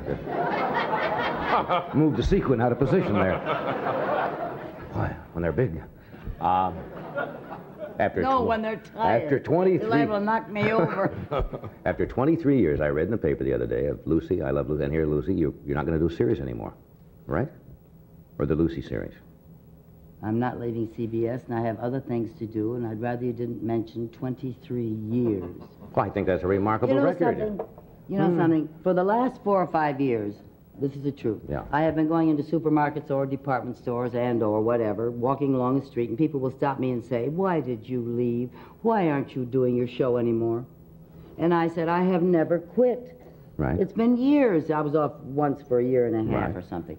Move the sequin out of position there. Boy, when they're big. After
No, when they're tired.
After 23...
You're liable to knock me over.
After 23 years, I read in the paper the other day of Lucy, I Love Lucy, and here, Lucy, you're not going to do a series anymore, right? Or the Lucy series.
I'm not leaving CBS, and I have other things to do, and I'd rather you didn't mention 23 years.
Well, I think that's a remarkable record.
You know something? For the last 4 or 5 years, this is the truth.
Yeah.
I have been going into supermarkets or department stores and or whatever, walking along the street, and people will stop me and say, "Why did you leave? Why aren't you doing your show anymore?" And I said, "I have never quit."
Right.
It's been years. I was off once for a year and a half
Right.
or something.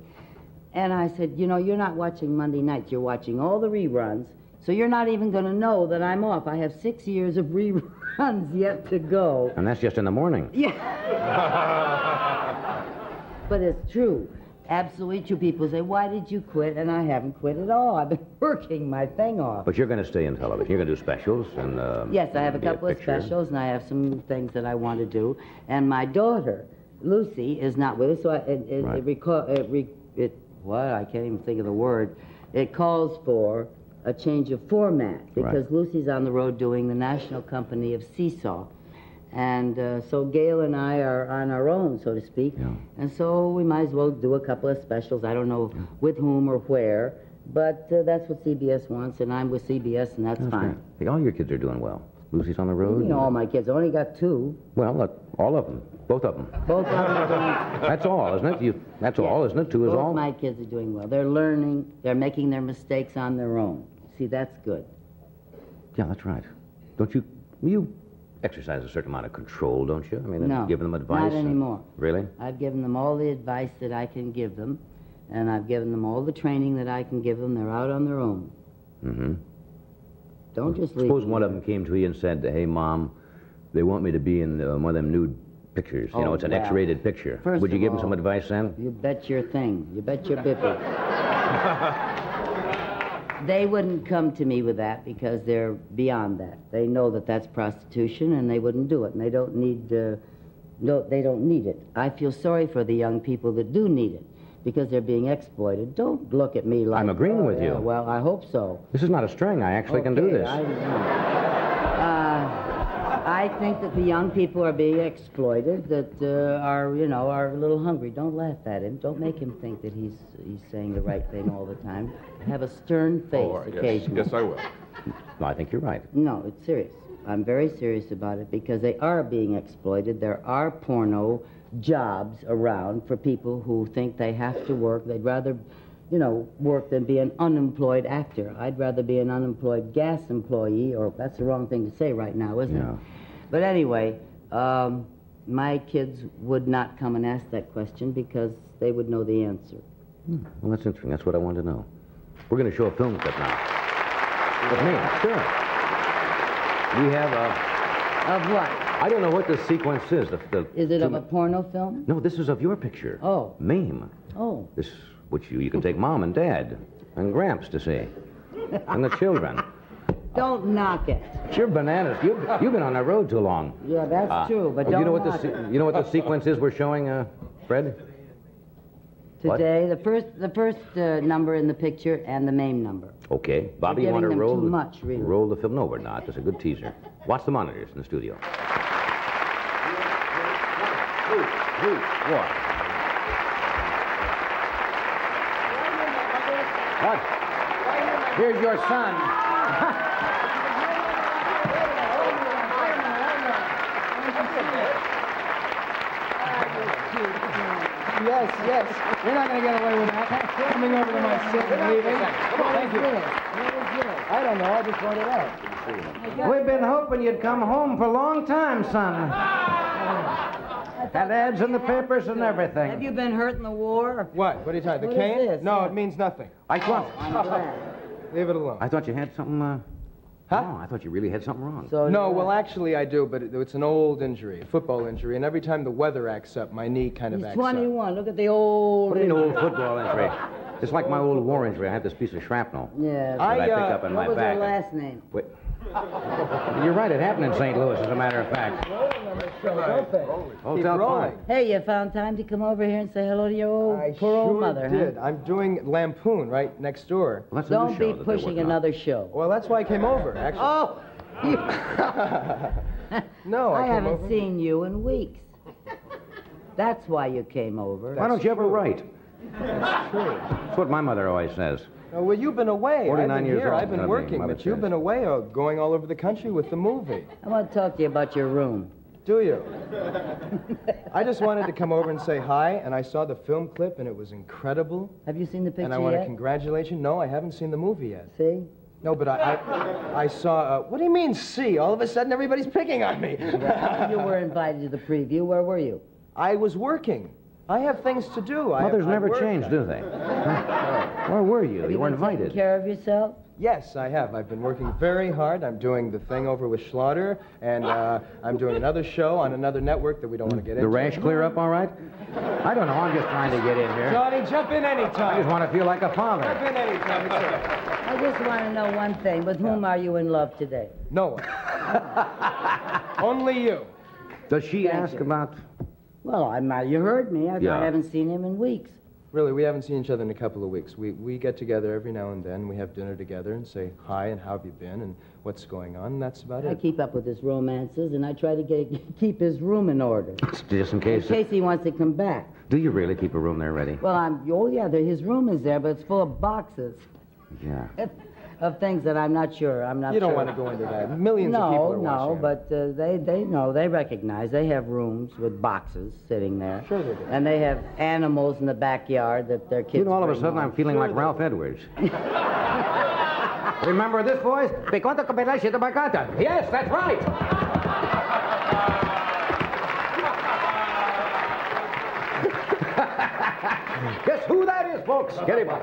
And I said, "You know, you're not watching Monday nights. You're watching all the reruns, so you're not even going to know that I'm off. I have 6 years of reruns yet to go."
And that's just in the morning.
Yeah. But it's true. Absolutely true. People say, "Why did you quit?" And I haven't quit at all. I've been working my thing off.
But you're going to stay in television. You're going to do specials and...
Yes, I have a
be a
couple of
picture.
specials, and I have some things that I want to do. And my daughter, Lucy, is not with us, so I can't even think of the word. It calls for a change of format because
Right.
Lucy's on the road doing the National Company of Seesaw. And so Gail and I are on our own, so to speak.
Yeah.
And so we might as well do a couple of specials. I don't know with whom or where, but that's what CBS wants, and I'm with CBS, and that's fine.
great. Hey, all your kids are doing well. Lucy's on the road.
You know, all my kids. I only got 2.
Well, look, all of them. Both of them.
Both of them are doing.
That's all, isn't it? That's all, isn't it? 2 is
Both
all?
my kids are doing well. They're learning. They're making their mistakes on their own. See, that's good.
Yeah, that's right. Don't you... You exercise a certain amount of control, don't you? I mean,
No,
give them advice.
not anymore.
Really?
I've given them all the advice that I can give them, and I've given them all the training that I can give them. They're out on their own.
Mm-hmm.
Don't just leave.
Suppose
me
one of
there.
them came to you and said, "Hey, Mom, they want me to be in one of them nude pictures. You know,
Oh,
it's an
well,
X-rated picture."
first
Would you
of
give them some
all-
advice then?
You bet your thing. You bet your bippy. They wouldn't come to me with that because they're beyond that. They know that that's prostitution, and they wouldn't do it. And they don't need. No, they don't need it. I feel sorry for the young people that do need it because they're being exploited. Don't look at me like.
I'm agreeing with you.
Yeah, well, I hope so.
This is not a string. I actually can do
Okay,
this.
I I think that the young people are being exploited, that are a little hungry. Don't laugh at him. Don't make him think that he's saying the right thing all the time. Have a stern face occasionally.
Yes, I will.
No, I think you're right.
No, it's serious. I'm very serious about it because they are being exploited. There are porno jobs around for people who think they have to work. They'd rather, work than be an unemployed actor. I'd rather be an unemployed gas employee, or that's the wrong thing to say right now, isn't it? But anyway, my kids would not come and ask that question because they would know the answer.
Well, that's interesting. That's what I wanted to know. We're going to show a film clip now. With me, sure. We have a...
Of what?
I don't know what this sequence is.
Is it of a porno film?
No, this is of your picture.
Oh.
Mame.
Oh.
This, which you can take Mom and Dad and Gramps to see. And the children.
Don't knock it.
You're bananas. You've been on the road too long.
Yeah, that's true, but don't knock it.
You know what the sequence is we're showing, Fred?
Today, the first number in the picture and the main number.
Okay. Bobby, you
You're
want to
giving them
roll
too much, really.
Roll the film? No, we're not. Just a good teaser. Watch the monitors in the studio. 3, 2, 1. What?
Here's your son. Yes. You're not going to get away with that. Coming over to my seat and leaving. Thank you. I don't know. I just brought it out. We've been hoping you'd come home for a long time, son. Had ads in the papers and everything.
Have you been hurt in the war?
What? What are you talking? The
What is
cane?
this?
No,
Yeah.
it means nothing.
I thought...
I'm glad.
Leave it alone.
I thought you had something,
Huh?
No, I thought you really had something wrong.
So
No, well, actually, I do, but it's an old injury, a football injury, and every time the weather acts up, my knee kind of
he's
acts
21. Look at the old...
What do you mean old football injury? It's like my old war injury. I had this piece of shrapnel
Yeah.
that I picked up in
What
my
was
back.
her last name?
Wait. You're right. It happened in St. Louis, as a matter of fact. Hotel
rolling.
Park.
Hey, you found time to come over here and say hello to your old
I
poor old
sure
mother,
did.
huh?
I'm doing Lampoon right next door.
Well, that's a new
Don't
show
be
that they're
pushing
working on.
another show.
Well, that's why I came over, actually.
Oh!
No,
I
came
haven't
over.
seen you in weeks. That's why you came over.
Why don't you ever write?
That's true.
That's what my mother always says.
Oh, well, you've been away.
49
I've been
years
here.
old,
I've been
gonna be,
working,
Mother
but you've
says.
been away going all over the country with the movie.
I want to talk to you about your room.
Do you? I just wanted to come over and say hi, and I saw the film clip, and it was incredible.
Have you seen the picture
And I want to
yet?
congratulate you. No, I haven't seen the movie yet.
See?
No, but I saw, what do you mean, see? All of a sudden, everybody's picking on me.
Well, you were invited to the preview. Where were you?
I was working. I have things to do.
Mothers
I
never
work.
change, do they? Where were you?
Have
You
you
weren't
been taking
invited.
care of yourself?
Yes, I have. I've been working very hard. I'm doing the thing over with Schlatter, and I'm doing another show on another network that we don't want to get into.
The rash clear up all right? I don't know. I'm just trying to get in here.
Johnny, jump in
I
anytime.
just want to feel like a father.
Jump in anytime. It's all right.
I just want to know one thing. With whom are you in love today?
No one. Only you.
Does she
Thank
ask
you.
about...
Well, you heard me. I
Yeah.
haven't seen him in weeks.
Really, we haven't seen each other in a couple of weeks. We get together every now and then. We have dinner together and say hi and how have you been and what's going on, and that's about
I
it.
keep up with his romances, and I try to keep his room in order.
Just in
In
case...
case he wants to come back.
Do you really keep a room there ready?
Well, his room is there, but it's full of boxes
Yeah.
of things that I'm not sure.
You don't want to go into that. Millions of people are watching.
No, but they know, they recognize. They have rooms with boxes sitting there.
Sure they do.
And they have animals in the backyard that their kids
You know, all of a
bring
sudden,
home.
I'm feeling like Ralph Edwards. Remember this voice? Yes, that's right. Guess who that is, folks? Get him up.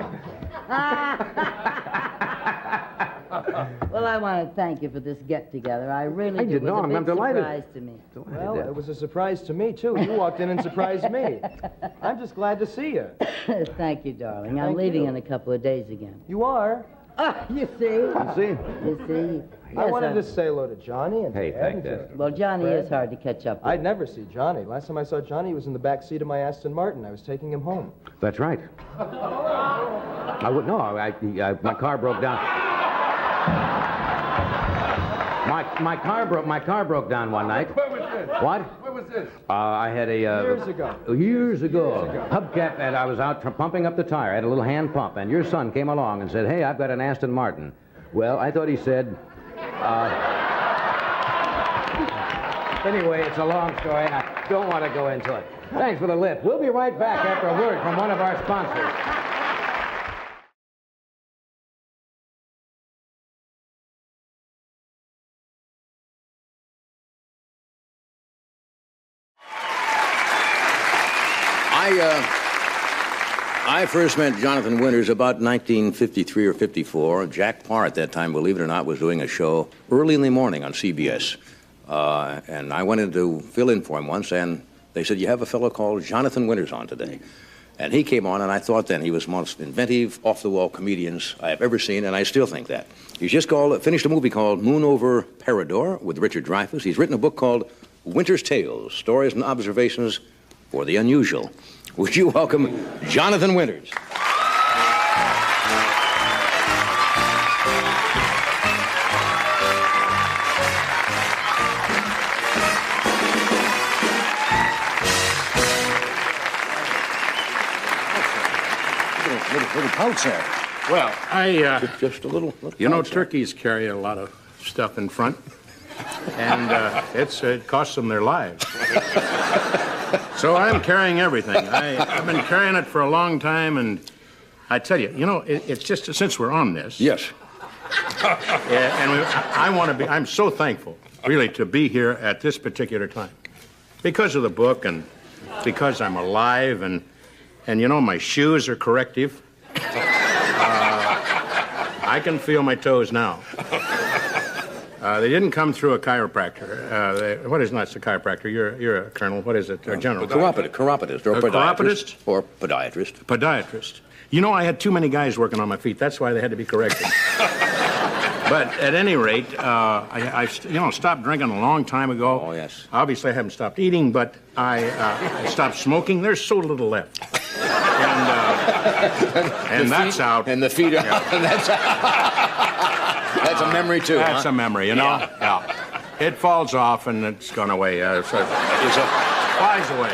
Well, I want to thank you for this get-together. I really
I
do.
didn't
It was
know.
a
I'm
big
delighted.
surprise to me.
Well, it was a surprise to me, too. You walked in and surprised me. I'm just glad to see you.
Thank you, darling. I'm
Thank
leaving
you.
in a couple of days again.
You are.
Ah, you see?
See?
You see?
I
Yes,
wanted to say hello to Johnny and
Hey,
to Ed
thank
and to-
that.
Well, Johnny
Fred?
is hard to catch up with.
I'd never see Johnny. Last time I saw Johnny, he was in the back seat of my Aston Martin. I was taking him home.
That's right. I would no. My car broke down. My car broke down one night.
What was this?
What?
What was this?
I had a...
Years ago.
Years ago. Hubcap, and I was out pumping up the tire. I had a little hand pump, and your son came along and said, hey, I've got an Aston Martin. Well, I thought he said... Anyway, it's a long story, and I don't want to go into it. Thanks for the lift. We'll be right back after a word from one of our sponsors. I first met Jonathan Winters about 1953 or 54. Jack Parr at that time, believe it or not, was doing a show early in the morning on CBS. And I went in to fill in for him once, and they said, you have a fellow called Jonathan Winters on today. And he came on, and I thought then he was the most inventive, off-the-wall comedians I have ever seen, and I still think that. He's just finished a movie called Moon Over Parador with Richard Dreyfuss. He's written a book called Winter's Tales, Stories and Observations for the Unusual. Would you welcome Jonathan Winters? Little pouch there.
Well,
just a little
you know, turkeys carry a lot of stuff in front, and it costs them their lives. So I'm carrying everything. I've been carrying it for a long time, and I tell you, you know, it's just since we're on this.
Yes.
And I'm so thankful, really, to be here at this particular time, because of the book and because I'm alive, and you know, my shoes are corrective. I can feel my toes now. They didn't come through a chiropractor. What is not a chiropractor? You're a colonel. What is it? A general?
Chiropodist or podiatrist. Or podiatrist.
Podiatrist. You know, I had too many guys working on my feet. That's why they had to be corrected. But at any rate, I stopped drinking a long time ago.
Oh, yes.
Obviously, I haven't stopped eating, but I stopped smoking. There's so little left. And that's out.
And the feet are out. And that's That's a memory, too.
That's a memory, you know? Yeah. It falls off, and it's gone away. It flies away.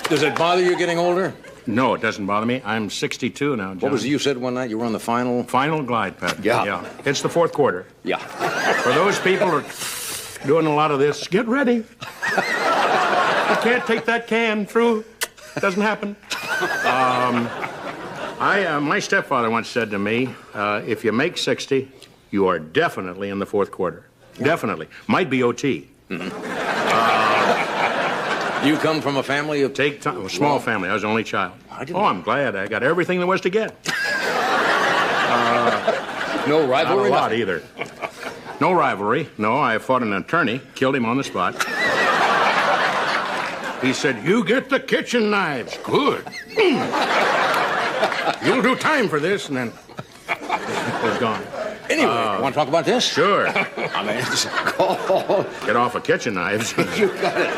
Does it bother you getting older?
No, it doesn't bother me. I'm 62 now, John.
What was it you said one night? You were on the final...
Final glide pad.
Yeah.
It's the fourth quarter.
Yeah.
For those people who are doing a lot of this, get ready. You can't take that can through. It doesn't happen. My stepfather once said to me, if you make 60, you are definitely in the fourth quarter. Yeah. Definitely. Might be OT.
Mm-hmm. You come from a family of...
A small family. I was the only child. I'm glad. I got everything there was to get.
No rivalry?
Not a lot either. No rivalry. No, I fought an attorney, killed him on the spot. He said, you get the kitchen knives. Good. You'll do time for this, and then it was gone.
Anyway, you want to talk about this?
Sure.
I mean, it's called...
Get off of kitchen knives.
You got it.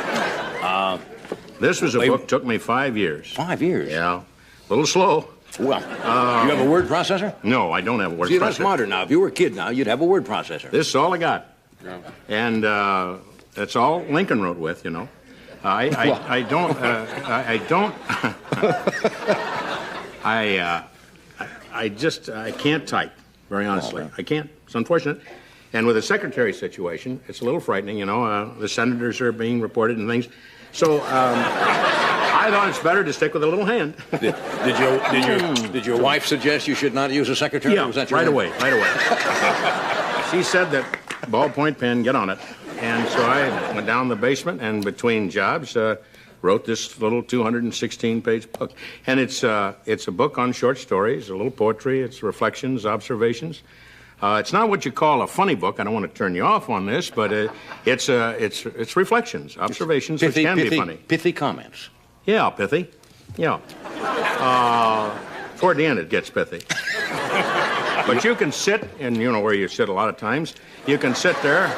This was a book, took me 5 years.
5 years?
Yeah. A little slow.
Well, you have a word processor?
No, I don't have a word processor.
See, that's modern now. If you were a kid now, you'd have a word processor.
This is all I got. Yeah. And that's all Lincoln wrote with, you know. I can't type, very honestly. I can't. It's unfortunate. And with the secretary situation, it's a little frightening, you know. The senators are being reported and things. So I thought it's better to stick with a little hand.
Did your wife suggest you should not use a secretary?
Yeah,
was that
right away. She said that ballpoint pen, get on it. And so I went down the basement and between jobs wrote this little 216-page book. And it's a book on short stories, a little poetry, it's reflections, observations. It's not what you call a funny book. I don't want to turn you off on this, but it's reflections, observations, which can be funny.
Pithy comments.
Yeah, pithy. Yeah. Toward the end, it gets pithy. But you can sit, and you know where you sit a lot of times. You can sit there.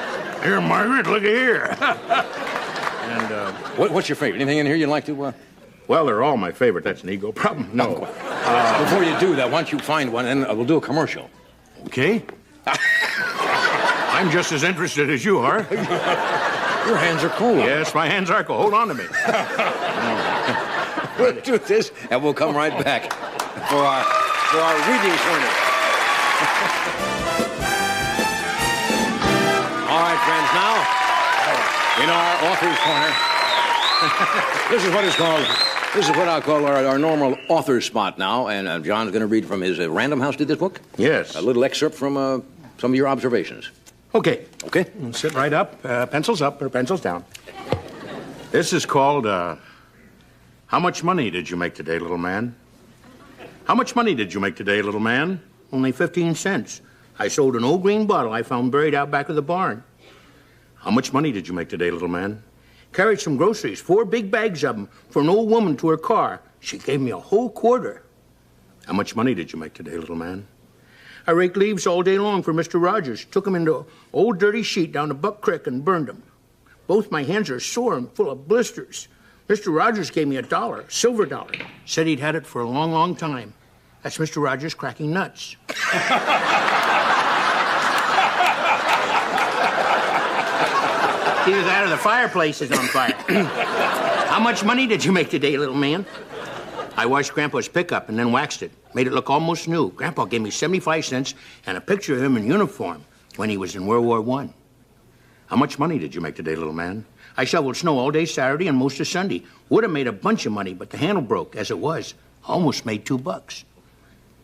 Here, Margaret, look at here. And
what's your favorite? Anything in here you'd like to?
Well, they're all my favorite. That's an ego problem. No.
Before you do that, why don't you find one, and we'll do a commercial.
Okay. I I'm just as interested as you are.
Your hands are cold.
Yes, my hands are cold. Hold on to me.
We'll do this, and we'll come right back for our reading corner. All right, friends, now, in our author's corner, this is what is called, this is what I'll call our normal author spot now, and John's going to read from his Random House did this book?
Yes.
A little excerpt from some of your observations.
Okay.
Okay.
Sit right up, pencils up or pencils down. This is called, How much money did you make today, little man? How much money did you make today, little man? Only 15 cents. I sold an old green bottle I found buried out back of the barn. How much money did you make today, little man? Carried some groceries, 4 big bags of them, for an old woman to her car. She gave me a whole quarter. How much money did you make today, little man? I raked leaves all day long for Mr. Rogers. Took them into an old dirty sheet down to Buck Creek and burned them. Both my hands are sore and full of blisters. Mr. Rogers gave me $1, silver dollar. Said he'd had it for a long, long time. That's Mr. Rogers cracking nuts. Either that or the fireplace is on fire. How much money did you make today, little man? I washed Grandpa's pickup and then waxed it. Made it look almost new. Grandpa gave me 75 cents and a picture of him in uniform when he was in World War I. How much money did you make today, little man? I shoveled snow all day Saturday and most of Sunday. Would have made a bunch of money, but the handle broke. As it was, almost made $2.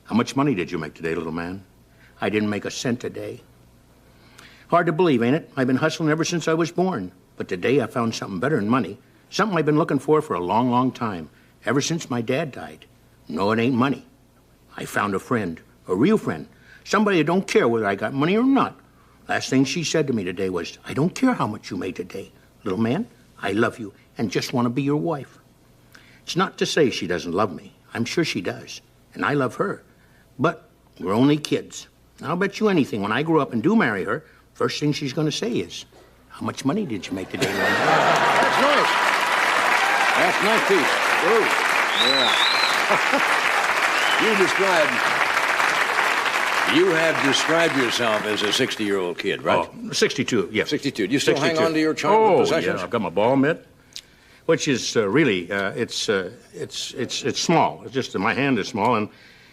How much money did you make today, little man? I didn't make a cent today. Hard to believe, ain't it? I've been hustling ever since I was born. But today I found something better than money. Something I've been looking for a long, long time. Ever since my dad died. No, it ain't money. I found a friend. A real friend. Somebody that don't care whether I got money or not. Last thing she said to me today was, I don't care how much you made today. Little man, I love you and just want to be your wife. It's not to say she doesn't love me. I'm sure she does. And I love her. But we're only kids. And I'll bet you anything, when I grow up and do marry her, first thing she's going to say is, how much money did you make today, little man?
That's nice. That's a nice piece. Ooh. Yeah. You have described yourself as a 60-year-old kid, right?
Oh, 62, yeah.
62. Do you still
62.
hang on to your childhood possessions?
Yeah, I've got my ball mitt, which is really, it's small. It's just, my hand is small,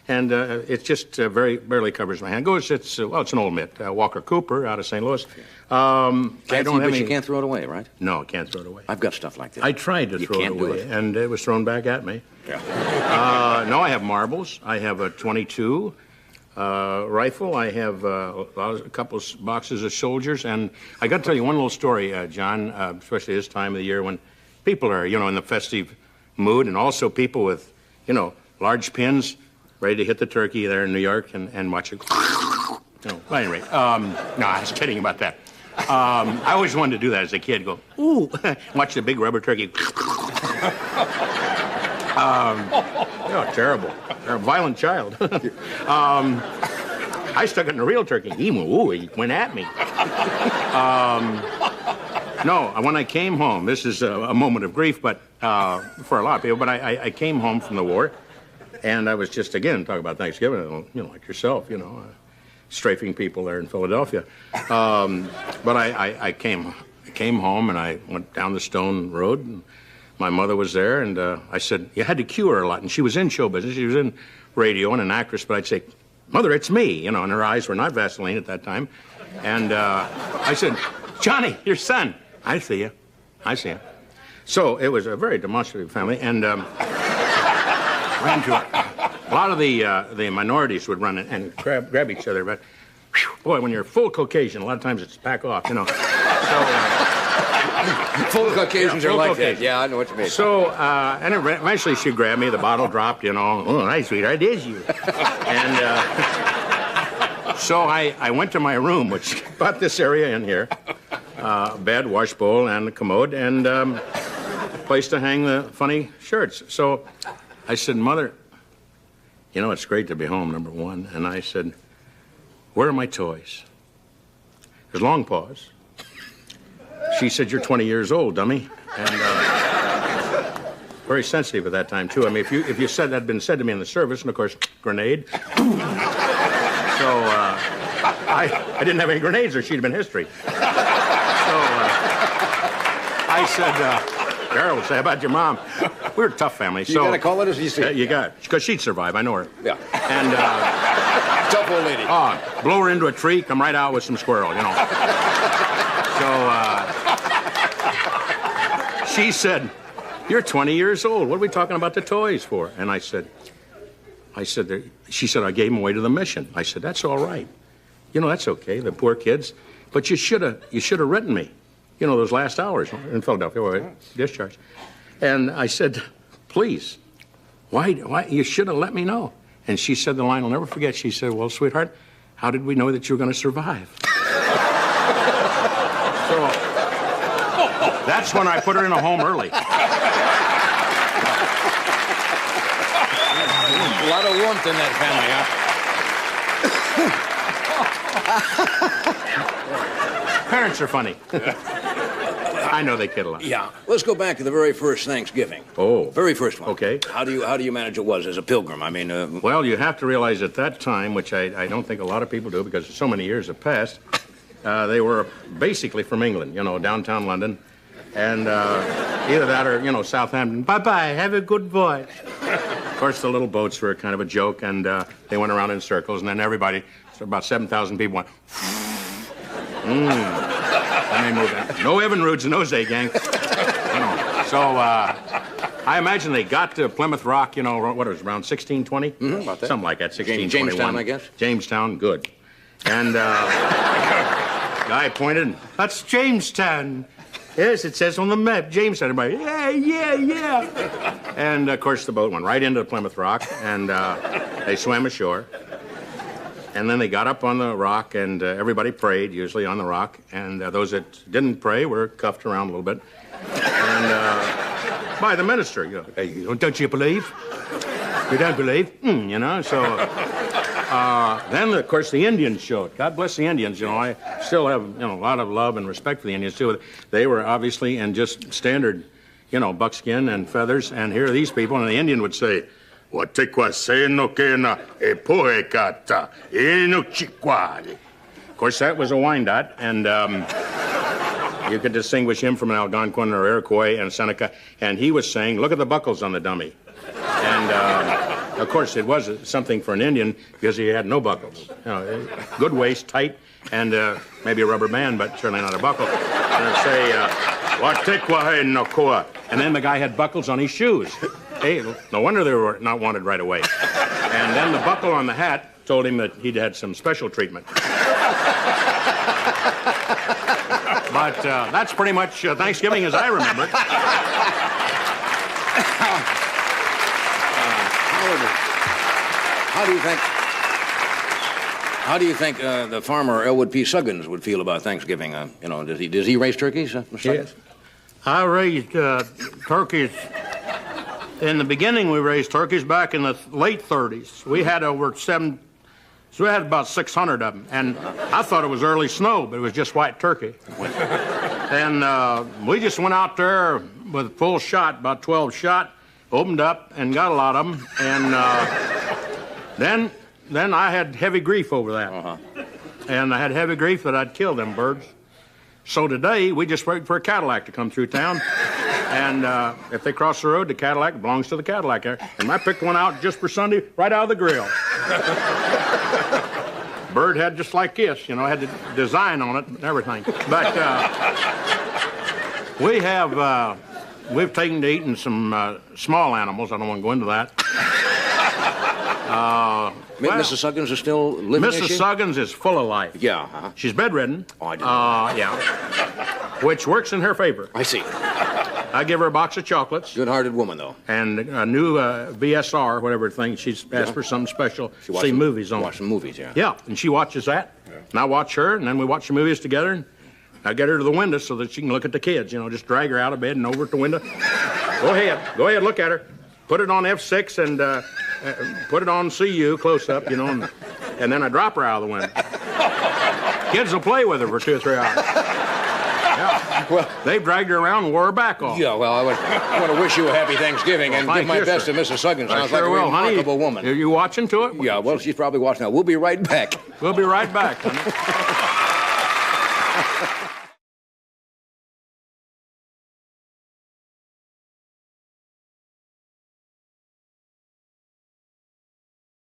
and it just barely covers my hand. It's an old mitt. Walker Cooper out of St. Louis.
You can't throw it away, right?
No, I can't throw it away.
I've got stuff like that.
I tried to throw it away, and it was thrown back at me.
Yeah.
No, I have marbles. I have a .22 rifle. I have a couple of boxes of soldiers, and I got to tell you one little story, John, especially this time of the year when people are, in the festive mood, and also people with, large pins ready to hit the turkey there in New York and watch it. No, at any rate, no, I was kidding about that. I always wanted to do that as a kid. Go, ooh, watch the big rubber turkey. Terrible. You're a violent child. I stuck it in a real turkey. He went at me. No, when I came home, this is a moment of grief, but for a lot of people, but I came home from the war, and I was just, again, talking about Thanksgiving, like yourself, strafing people there in Philadelphia. But I came home, and I went down the Stone Road, and my mother was there, and I said, you had to cue her a lot, and she was in show business. She was in radio and an actress, but I'd say, Mother, it's me, and her eyes were not Vaseline at that time. And I said, Johnny, your son. I see you. So it was a very demonstrative family, and ran to it. A lot of the minorities would run and grab each other, but whew, boy, when you're full Caucasian, a lot of times it's back off, So,
full Caucasians are like
Caucasian.
that. Yeah, I know what you mean.
So, and eventually she grabbed me, the bottle dropped, Oh, nice, sweetheart, it is you. And so I went to my room, which about this area in here, bed, wash bowl, and a commode, and place to hang the funny shirts. So I said, Mother, it's great to be home, number one. And I said, where are my toys? There's a long pause. She said, you're 20 years old, dummy. And very sensitive at that time, too. I mean, if you said that had been said to me in the service, and of course, grenade. So I didn't have any grenades or she'd have been history. So I said, Carol would say, how about your mom? We were a tough family.
You gotta call it as you see it.
You got, because she'd survive, I know her.
Yeah.
And,
tough old lady.
Blow her into a tree, come right out with some squirrel, you know. So, she said, you're 20 years old. What are we talking about the toys for? And I said, she said, I gave them away to the mission. I said, that's all right. You know, that's okay, the poor kids. But you should have written me. You know, those last hours in Philadelphia, where I discharged. And I said, please, why, you should have let me know. And she said the line I'll never forget. She said, well, sweetheart, how did we know that you were going to survive? So that's when I put her in a home early.
A lot of warmth in that
family, huh? Parents are funny. I know they kid a lot.
Yeah. Let's go back to the very first Thanksgiving.
Oh.
Very first one.
Okay.
How do you manage it was as a pilgrim? I mean...
Well, you have to realize at that time, which I don't think a lot of people do because so many years have passed, they were basically from England, you know, downtown London. And either that or, you know, Southampton. Bye-bye, have a good voyage. Of course, the little boats were kind of a joke, and they went around in circles, and then everybody, so about 7,000 people went... And they moved out. No Evan Roods in those days, gang. You know. So I imagine they got to Plymouth Rock, you know, what it was, around 1620?
Mm-hmm, about that.
Something like that, 1621.
Jamestown, I guess?
Jamestown, good. And guy pointed, that's Jamestown. Yes, it says on the map, Jamestown. Everybody, yeah. And, of course, the boat went right into Plymouth Rock, and they swam ashore. And then they got up on the rock, and everybody prayed, usually on the rock. And those that didn't pray were cuffed around a little bit. And by the minister, you know, hey, don't you believe? You don't believe? You know, so... then, of course, the Indians showed. God bless the Indians, you know. I still have, you know, a lot of love and respect for the Indians, too. They were obviously in just standard, you know, buckskin and feathers. And here are these people, and the Indian would say... Of course, that was a Wyandotte, and you could distinguish him from an Algonquin or Iroquois and Seneca, and he was saying, look at the buckles on the dummy. And, of course, it was something for an Indian because he had no buckles. You know, good waist, tight, and maybe a rubber band, but certainly not a buckle. And it'd say, and then the guy had buckles on his shoes. Hey, no wonder they were not wanted right away. And then the buckle on the hat told him that he'd had some special treatment. But that's pretty much Thanksgiving as I remember it.
How do you think the farmer Elwood P. Suggins would feel about Thanksgiving? You know, does he raise turkeys, Mr. Suggins?
Yes. I raised turkeys. In the beginning, we raised turkeys back in the late 30s. We had about 600 of them, and I thought it was early snow, but it was just white turkey. And we just went out there with full shot, about 12 shot, opened up and got a lot of them, and then I had heavy grief over that. And I had heavy grief that I'd kill them birds. So today, we just wait for a Cadillac to come through town. And if they cross the road, the Cadillac belongs to the Cadillac. And I picked one out just for Sunday, right out of the grill. Bird had just like this, you know, had the design on it and everything. But we've taken to eating some small animals. I don't want to go into that.
Mrs. Suggins is still living,
Mrs. Suggins is full of life.
Yeah.
She's bedridden.
Oh, I didn't know.
Yeah. Which works in her favor.
I see.
I give her a box of chocolates.
Good-hearted woman, though.
And a new VSR, whatever thing. She's asked for something special. See movies on.
Watch some movies, yeah.
Yeah, and she watches that. Yeah. And I watch her, and then we watch the movies together. And I get her to the window so that she can look at the kids. You know, just drag her out of bed and over at the window. Go ahead, look at her. Put it on F6 and put it on CU, close up, you know, and then I drop her out of the window. Kids will play with her for 2 or 3 hours. Yeah. Well, they've dragged her around and wore her back off.
Yeah, well, I want to wish you a happy Thanksgiving and give my best to Mrs. Sugden. Sounds like a remarkable woman.
Are you watching to it?
Yeah, well, she's probably watching now. We'll be right back.
We'll be right back, honey.